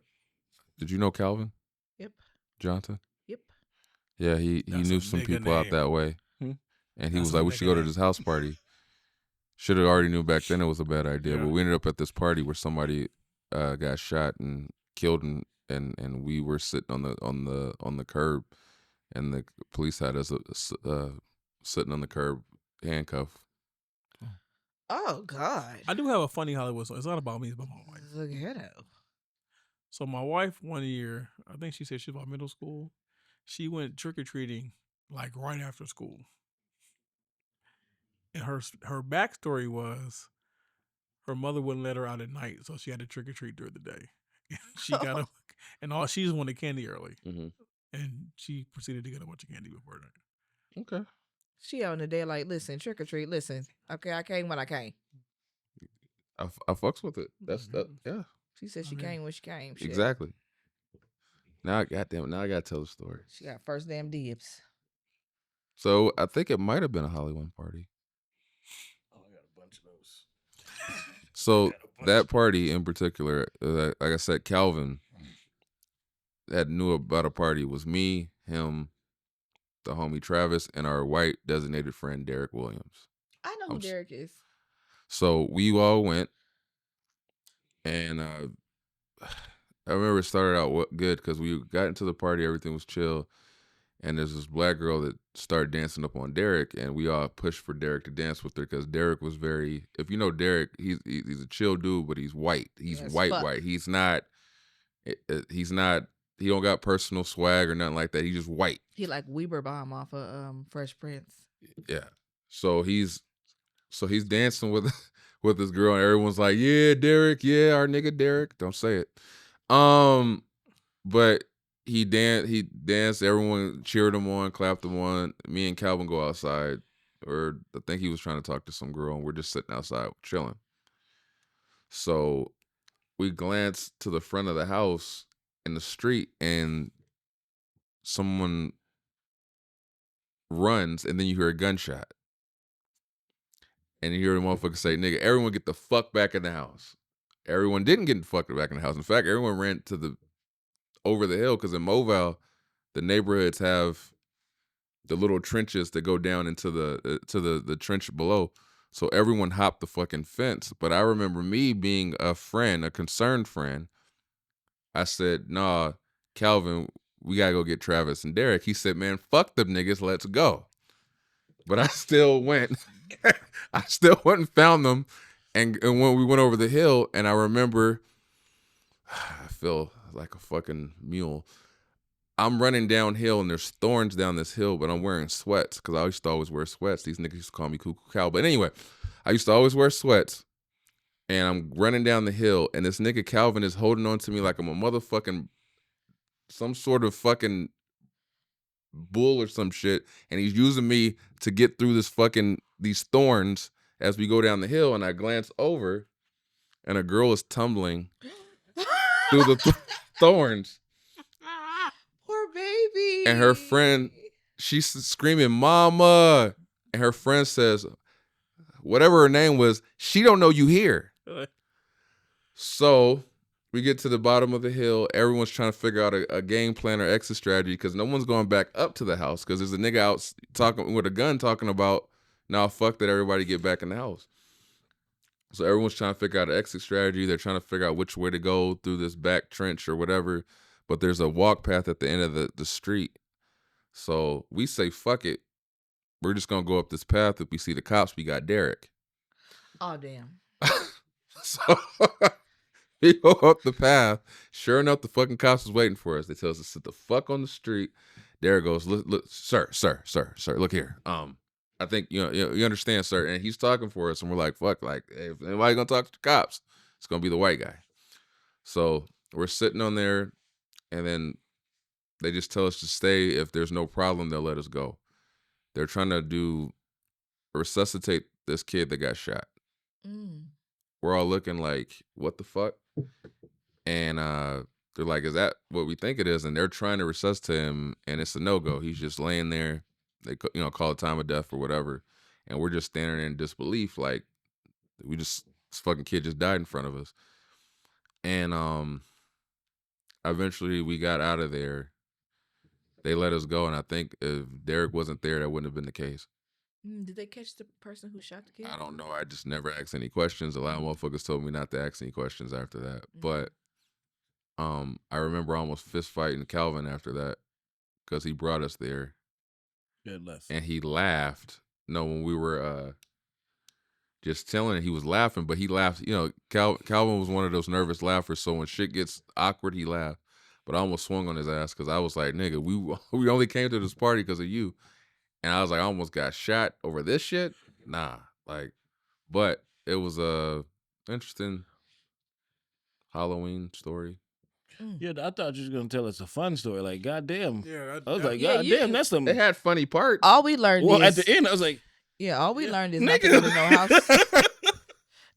[SPEAKER 3] Did you know Calvin
[SPEAKER 5] Yep.
[SPEAKER 3] Johnson?
[SPEAKER 5] Yep.
[SPEAKER 3] Yeah, he
[SPEAKER 6] That's
[SPEAKER 3] knew
[SPEAKER 6] a
[SPEAKER 3] some
[SPEAKER 6] nigga
[SPEAKER 3] people out
[SPEAKER 6] name.
[SPEAKER 3] that way,
[SPEAKER 4] Hmm?
[SPEAKER 3] and he
[SPEAKER 6] That's
[SPEAKER 3] was
[SPEAKER 6] a
[SPEAKER 3] like, "We should go to
[SPEAKER 6] nigga
[SPEAKER 3] this house party." Should have already knew back then it was a bad idea,
[SPEAKER 6] Yeah.
[SPEAKER 3] but we ended up at this party where somebody got shot and killed, and we were sitting on the curb, and the police had us sitting on the curb, handcuffed.
[SPEAKER 5] Oh God.
[SPEAKER 6] I do have a funny Hollywood story. It's not about me, it's about my wife.
[SPEAKER 5] Look at her.
[SPEAKER 6] So my wife one year, I think she said she was about middle school. She went trick or treating like right after school, and her backstory was her mother wouldn't let her out at night, so she had to trick or treat during the day. She got up, and all she just wanted candy early, and she proceeded to get a bunch of candy before that.
[SPEAKER 3] Okay.
[SPEAKER 5] She on the day like, listen, trick or treat. Listen, okay, I came when I came.
[SPEAKER 3] I fucks with it. That's that. Yeah.
[SPEAKER 5] She said she came when she came. Shit.
[SPEAKER 3] Exactly. Now I gotta tell the story.
[SPEAKER 5] She got first damn dibs.
[SPEAKER 3] So I think it might have been a Hollywood party.
[SPEAKER 4] Oh, I got a bunch of those.
[SPEAKER 3] So that party in particular, like I said, Calvin that knew about a party was me, him, the homie Travis, and our white designated friend Derek Williams.
[SPEAKER 5] I know who Derek is.
[SPEAKER 3] So we all went, and I remember it started out good because we got into the party, everything was chill, and there's this black girl that started dancing up on Derek, and we all pushed for Derek to dance with her because Derek was very, if you know Derek, he's a chill dude, but he's white. He's white. He's not, he don't got personal swag or nothing like that. He's just white.
[SPEAKER 5] He like Weber Bomb off of Fresh Prince.
[SPEAKER 3] Yeah. So he's dancing with this girl, and everyone's like, "Yeah, Derek, yeah, our nigga Derek." Don't say it. But he danced. Everyone cheered him on, clapped him on. Me and Calvin go outside, or I think he was trying to talk to some girl, and we're just sitting outside chilling. So we glance to the front of the house in the street, and someone runs, and then you hear a gunshot. And you hear the motherfucker say, "Nigga, everyone get the fuck back in the house." Everyone didn't get the fuck back in the house. In fact, everyone ran to over the hill because in Mobile, the neighborhoods have the little trenches that go down into the trench below. So everyone hopped the fucking fence. But I remember me being a concerned friend. I said, "Nah, Calvin, we gotta go get Travis and Derek." He said, "Man, fuck them niggas, let's go." But I still went. I still went and found them. And when we went over the hill, and I remember, I feel like a fucking mule. I'm running downhill, and there's thorns down this hill, but I'm wearing sweats because I used to always wear sweats. These niggas used to call me Cuckoo Cow. But anyway, I used to always wear sweats, and I'm running down the hill, and this nigga Calvin is holding on to me like I'm a motherfucking, some sort of fucking bull or some shit, and he's using me to get through these thorns as we go down the hill. And I glance over, and a girl is tumbling through the thorns.
[SPEAKER 5] Poor baby.
[SPEAKER 3] And her friend, she's screaming, "Mama!" And her friend says, whatever her name was, "She don't know you here." So we get to the bottom of the hill. Everyone's trying to figure out a game plan or exit strategy because no one's going back up to the house because there's a nigga out talking with a gun talking about, "Nah, fuck that, everybody get back in the house." So everyone's trying to figure out an exit strategy. They're trying to figure out which way to go through this back trench or whatever. But there's a walk path at the end of the street. So we say, fuck it. We're just going to go up this path. If we see the cops, we got Derek.
[SPEAKER 5] Oh, damn.
[SPEAKER 3] So we go up the path. Sure enough, the fucking cops is waiting for us. They tell us to sit the fuck on the street. Derek goes, look, sir, look here. I think you understand, sir. And he's talking for us, and we're like, fuck, like, hey, if anybody gonna talk to the cops, it's gonna be the white guy. So we're sitting on there, and then they just tell us to stay. If there's no problem, they'll let us go. They're trying to resuscitate this kid that got shot. We're all looking like, what the fuck? And they're like, is that what we think it is? And they're trying to resuscitate him, and it's a no-go. He's just laying there. They call it time of death or whatever. And we're just standing there in disbelief like, This fucking kid just died in front of us. And eventually we got out of there. They let us go, and I think if Derek wasn't there, that wouldn't have been the case.
[SPEAKER 5] Did they catch the person who shot the kid?
[SPEAKER 3] I don't know. I just never asked any questions. A lot of motherfuckers told me not to ask any questions after that. But I remember almost fist fighting Calvin after that because he brought us there. And he laughed. No, when we were just telling it, he was laughing, but he laughed. You know, Calvin was one of those nervous laughers, so when shit gets awkward, he laughed. But I almost swung on his ass because I was like, nigga, we only came to this party because of you. And I was like, I almost got shot over this shit. Nah, like, but it was a interesting Halloween story.
[SPEAKER 4] Yeah, I thought you was gonna tell us a fun story. Like, goddamn.
[SPEAKER 6] Yeah,
[SPEAKER 4] I was like,
[SPEAKER 5] Yeah,
[SPEAKER 4] goddamn, that's some.
[SPEAKER 3] It had funny parts.
[SPEAKER 5] All we learned
[SPEAKER 4] Well,
[SPEAKER 5] is
[SPEAKER 4] at the end, I was like,
[SPEAKER 5] all we learned is not to go to no house.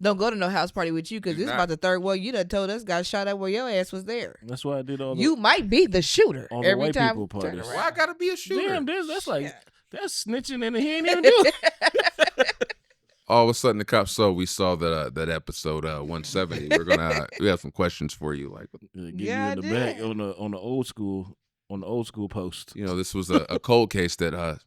[SPEAKER 5] Don't go to no house party with you because this is about the third one you done told us got shot at where your ass was there.
[SPEAKER 4] that's why I did all.
[SPEAKER 5] You might be the shooter
[SPEAKER 4] all the
[SPEAKER 5] every
[SPEAKER 4] white
[SPEAKER 5] time.
[SPEAKER 4] people parties.
[SPEAKER 3] Why I gotta be a shooter?
[SPEAKER 4] Damn, that's like that's snitching, and he ain't even do it.
[SPEAKER 3] All of a sudden, the cops we saw that episode 170. We have some questions for you, like,
[SPEAKER 4] Get you in the back on the old school post.
[SPEAKER 3] you know, this was a cold case that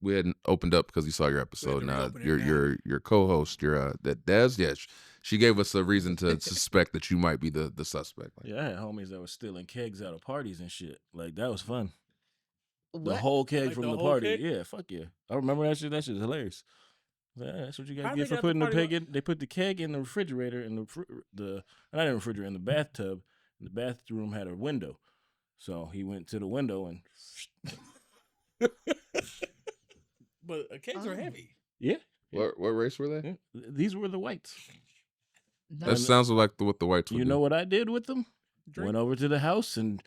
[SPEAKER 3] we hadn't opened up because you saw your episode. Now your co-host, that Des, she gave us a reason to suspect that you might be the suspect. Like,
[SPEAKER 4] Yeah, I had homies that were stealing kegs out of parties and shit. Like that was fun.
[SPEAKER 5] What?
[SPEAKER 4] The whole keg
[SPEAKER 6] Like
[SPEAKER 4] from
[SPEAKER 6] the
[SPEAKER 4] the
[SPEAKER 6] whole
[SPEAKER 4] party.
[SPEAKER 6] keg?
[SPEAKER 4] Yeah, fuck yeah. I remember that shit. That shit's hilarious. Yeah, that's what you
[SPEAKER 6] How
[SPEAKER 4] gotta
[SPEAKER 6] they
[SPEAKER 4] get for
[SPEAKER 6] got the
[SPEAKER 4] putting the
[SPEAKER 6] party
[SPEAKER 4] peg in. They put the keg in the refrigerator in the not in the refrigerator, in the bathtub. And the bathroom had a window, so he went to the window and.
[SPEAKER 6] But kegs are heavy.
[SPEAKER 4] Yeah.
[SPEAKER 3] what race were they?
[SPEAKER 4] These were the whites.
[SPEAKER 3] That sounds like what the whites would
[SPEAKER 4] You
[SPEAKER 3] do.
[SPEAKER 4] know what I did with them?
[SPEAKER 6] Drink.
[SPEAKER 4] Went over to the house and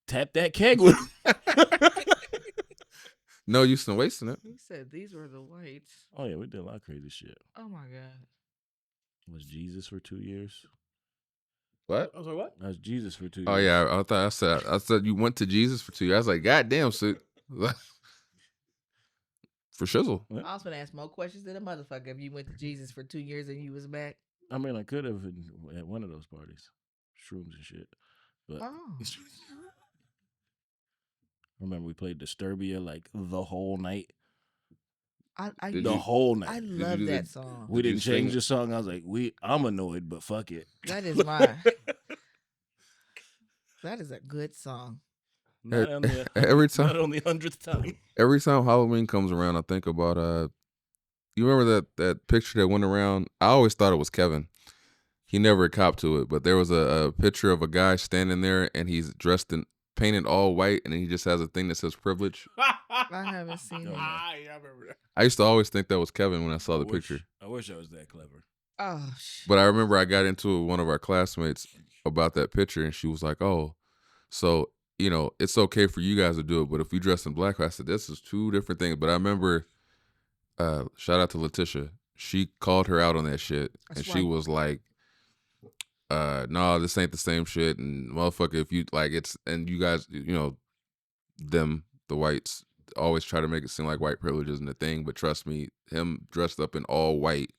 [SPEAKER 4] tapped that keg with them.
[SPEAKER 3] No use in wasting it.
[SPEAKER 5] He said these were the whites.
[SPEAKER 4] Oh yeah, we did a lot of crazy shit.
[SPEAKER 5] Oh my god.
[SPEAKER 4] Was Jesus for 2 years?
[SPEAKER 3] What?
[SPEAKER 6] I was like, what?
[SPEAKER 4] I was Jesus for 2 years.
[SPEAKER 3] Oh yeah, I said you went to Jesus for 2 years. I was like, God damn, so for shizzle.
[SPEAKER 5] I was gonna ask more questions than a motherfucker if you went to Jesus for 2 years and you was back.
[SPEAKER 4] I mean, I could have at one of those parties, shrooms and shit. But
[SPEAKER 5] Oh.
[SPEAKER 4] remember, we played Disturbia like the whole night.
[SPEAKER 3] Did
[SPEAKER 4] The
[SPEAKER 3] you-
[SPEAKER 4] whole night.
[SPEAKER 5] I
[SPEAKER 3] you
[SPEAKER 5] love
[SPEAKER 3] do
[SPEAKER 5] that
[SPEAKER 3] the-
[SPEAKER 5] song.
[SPEAKER 4] We
[SPEAKER 3] Did you
[SPEAKER 4] didn't change
[SPEAKER 3] sing-
[SPEAKER 4] the song. I was like, I'm annoyed, but fuck it.
[SPEAKER 5] That is mine. That is a good song.
[SPEAKER 4] Not on the,
[SPEAKER 3] Every
[SPEAKER 4] not
[SPEAKER 3] time
[SPEAKER 4] on the 100th time.
[SPEAKER 3] Halloween comes around, I think about you remember that picture that went around? I always thought it was Kevin. He never copped to it, but there was a picture of a guy standing there and he's dressed in painted all white and he just has a thing that says privilege.
[SPEAKER 5] I haven't seen it.
[SPEAKER 4] Oh,
[SPEAKER 6] Yeah, I remember that.
[SPEAKER 3] I used to always think that was Kevin when I saw the picture.
[SPEAKER 4] I wish I was that clever.
[SPEAKER 5] Oh shit.
[SPEAKER 3] But I remember I got into it with one of our classmates about that picture, and she was like, "Oh, so you know, it's okay for you guys to do it, but if we dress in black," I said, "This is two different things." But I remember, shout out to Letitia, she called her out on that shit,
[SPEAKER 5] That's
[SPEAKER 3] and she
[SPEAKER 5] right.
[SPEAKER 3] was like, "No, this ain't the same shit." And motherfucker, if you like, it's and you guys, you know, the whites always try to make it seem like white privilege isn't a thing, but trust me, him dressed up in all white,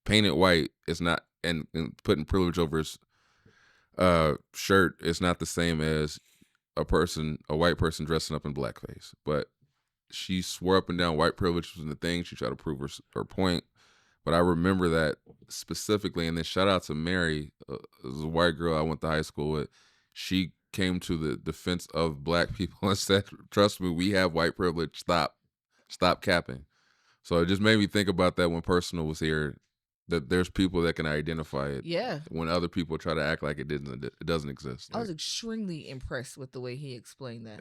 [SPEAKER 3] painted white, it's not, and putting privilege over his shirt, it's not the same as a white person dressing up in blackface. But she swore up and down white privilege was the thing. She tried to prove her point. But I remember that specifically, and then shout out to Mary, was a white girl I went to high school with. She came to the defense of black people and said, "Trust me, we have white privilege. Stop capping." So it just made me think about that when Personal was here. That there's people that can identify it.
[SPEAKER 5] Yeah.
[SPEAKER 3] When other people try to act like it doesn't exist.
[SPEAKER 5] I was extremely impressed with the way he explained that.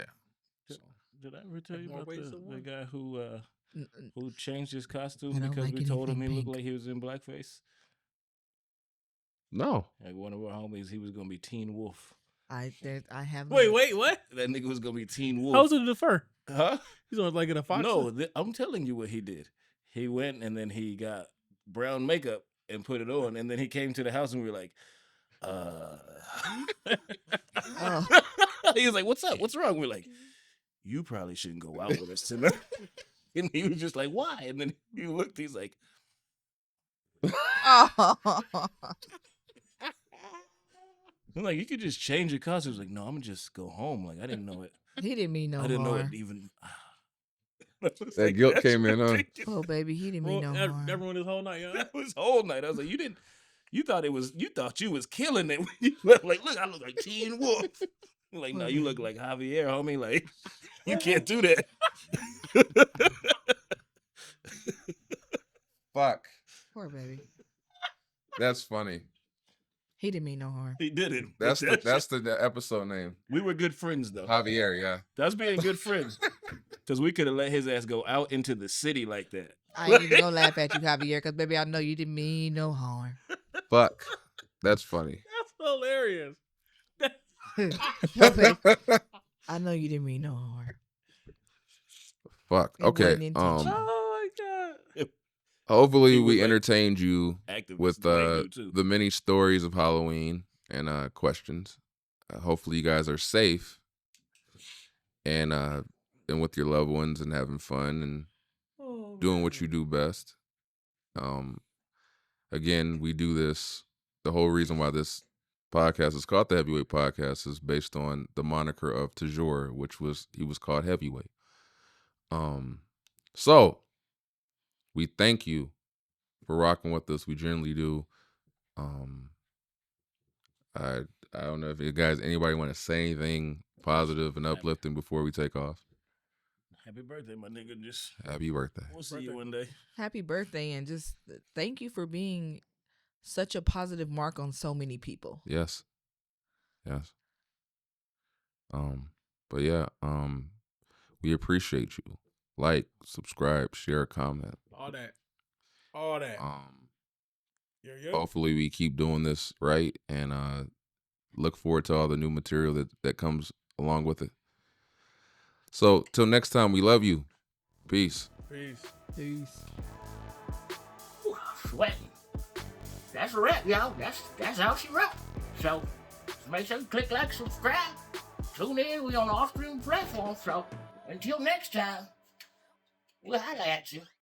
[SPEAKER 3] Yeah.
[SPEAKER 4] Did I ever tell you
[SPEAKER 6] More
[SPEAKER 4] about
[SPEAKER 6] ways
[SPEAKER 4] the
[SPEAKER 6] than one.
[SPEAKER 4] guy who
[SPEAKER 5] N-
[SPEAKER 4] changed his
[SPEAKER 5] I
[SPEAKER 4] costume
[SPEAKER 5] don't
[SPEAKER 4] because
[SPEAKER 5] like
[SPEAKER 4] we told him he
[SPEAKER 5] anything
[SPEAKER 4] looked
[SPEAKER 5] pink.
[SPEAKER 4] like he was in blackface?
[SPEAKER 3] No.
[SPEAKER 4] Like one of our homies, he was gonna be Teen Wolf.
[SPEAKER 5] I have.
[SPEAKER 6] Wait, what?
[SPEAKER 4] That nigga was gonna be Teen Wolf.
[SPEAKER 6] How was it the fur?
[SPEAKER 4] Huh?
[SPEAKER 6] He's on like in a fox.
[SPEAKER 4] No, I'm telling you what he did. He went and then he got brown makeup and put it on, and then he came to the house and we were like,
[SPEAKER 5] Oh.
[SPEAKER 4] He was like, "What's up? What's wrong?" We're like, "You probably shouldn't go out with us tonight." And he was just like, "Why?" And then he looked. He's like,
[SPEAKER 5] Oh.
[SPEAKER 4] I'm like, you could just change your costume. Like, no, I'm gonna just go home. Like, I didn't know it.
[SPEAKER 5] He didn't mean no
[SPEAKER 4] I didn't know
[SPEAKER 5] harm.
[SPEAKER 4] it even.
[SPEAKER 3] That guilt came in, huh?
[SPEAKER 5] Oh, baby, he didn't mean no harm.
[SPEAKER 6] That ruined his whole night.
[SPEAKER 4] That was whole night. I was like, you thought you was killing it when you look like, look, I look like Teen Wolf. I'm like, no, you look like Javier, homie. Like, you can't do that.
[SPEAKER 3] Fuck.
[SPEAKER 5] Poor baby.
[SPEAKER 3] That's funny.
[SPEAKER 5] He didn't mean no harm.
[SPEAKER 4] He didn't.
[SPEAKER 3] That's the episode name.
[SPEAKER 4] We were good friends though.
[SPEAKER 3] Javier, yeah.
[SPEAKER 4] That's being good friends. Because we could have let his ass go out into the city like that.
[SPEAKER 5] I ain't even gonna laugh at you, Javier, because baby, I know you didn't mean no harm.
[SPEAKER 3] Fuck. That's funny.
[SPEAKER 6] That's hilarious.
[SPEAKER 5] No, baby, I know you didn't mean no harm.
[SPEAKER 3] Fuck.
[SPEAKER 5] It
[SPEAKER 3] Okay.
[SPEAKER 5] wasn't intentional.
[SPEAKER 6] Oh my god.
[SPEAKER 3] Hopefully
[SPEAKER 4] He was
[SPEAKER 3] we
[SPEAKER 4] like
[SPEAKER 3] entertained you
[SPEAKER 4] Activist
[SPEAKER 3] with
[SPEAKER 4] Dwayne dude, too.
[SPEAKER 3] the many stories of Halloween and questions. Hopefully you guys are safe and with your loved ones and having fun and doing what you do best. Again, we do this. The whole reason why this podcast is called the Heavyweight Podcast is based on the moniker of Tajor, which he was called Heavyweight. So we thank you for rocking with us. We generally do. I don't know if you guys, anybody want to say anything positive and uplifting before we take off.
[SPEAKER 4] Happy birthday, my nigga. Just
[SPEAKER 3] Happy birthday.
[SPEAKER 4] we'll see you one day.
[SPEAKER 5] Happy birthday, and just thank you for being such a positive mark on so many people.
[SPEAKER 3] Yes. But yeah, we appreciate you. Like, subscribe, share, comment.
[SPEAKER 6] All that. Yeah.
[SPEAKER 3] Hopefully we keep doing this right and look forward to all the new material that comes along with it. So till next time, we love you. Peace.
[SPEAKER 5] Peace.
[SPEAKER 7] Sweating. That's a wrap, y'all. That's how she wrote. So make sure you click like, subscribe. Tune in. We on all streaming platforms. So until next time, we'll holla at you.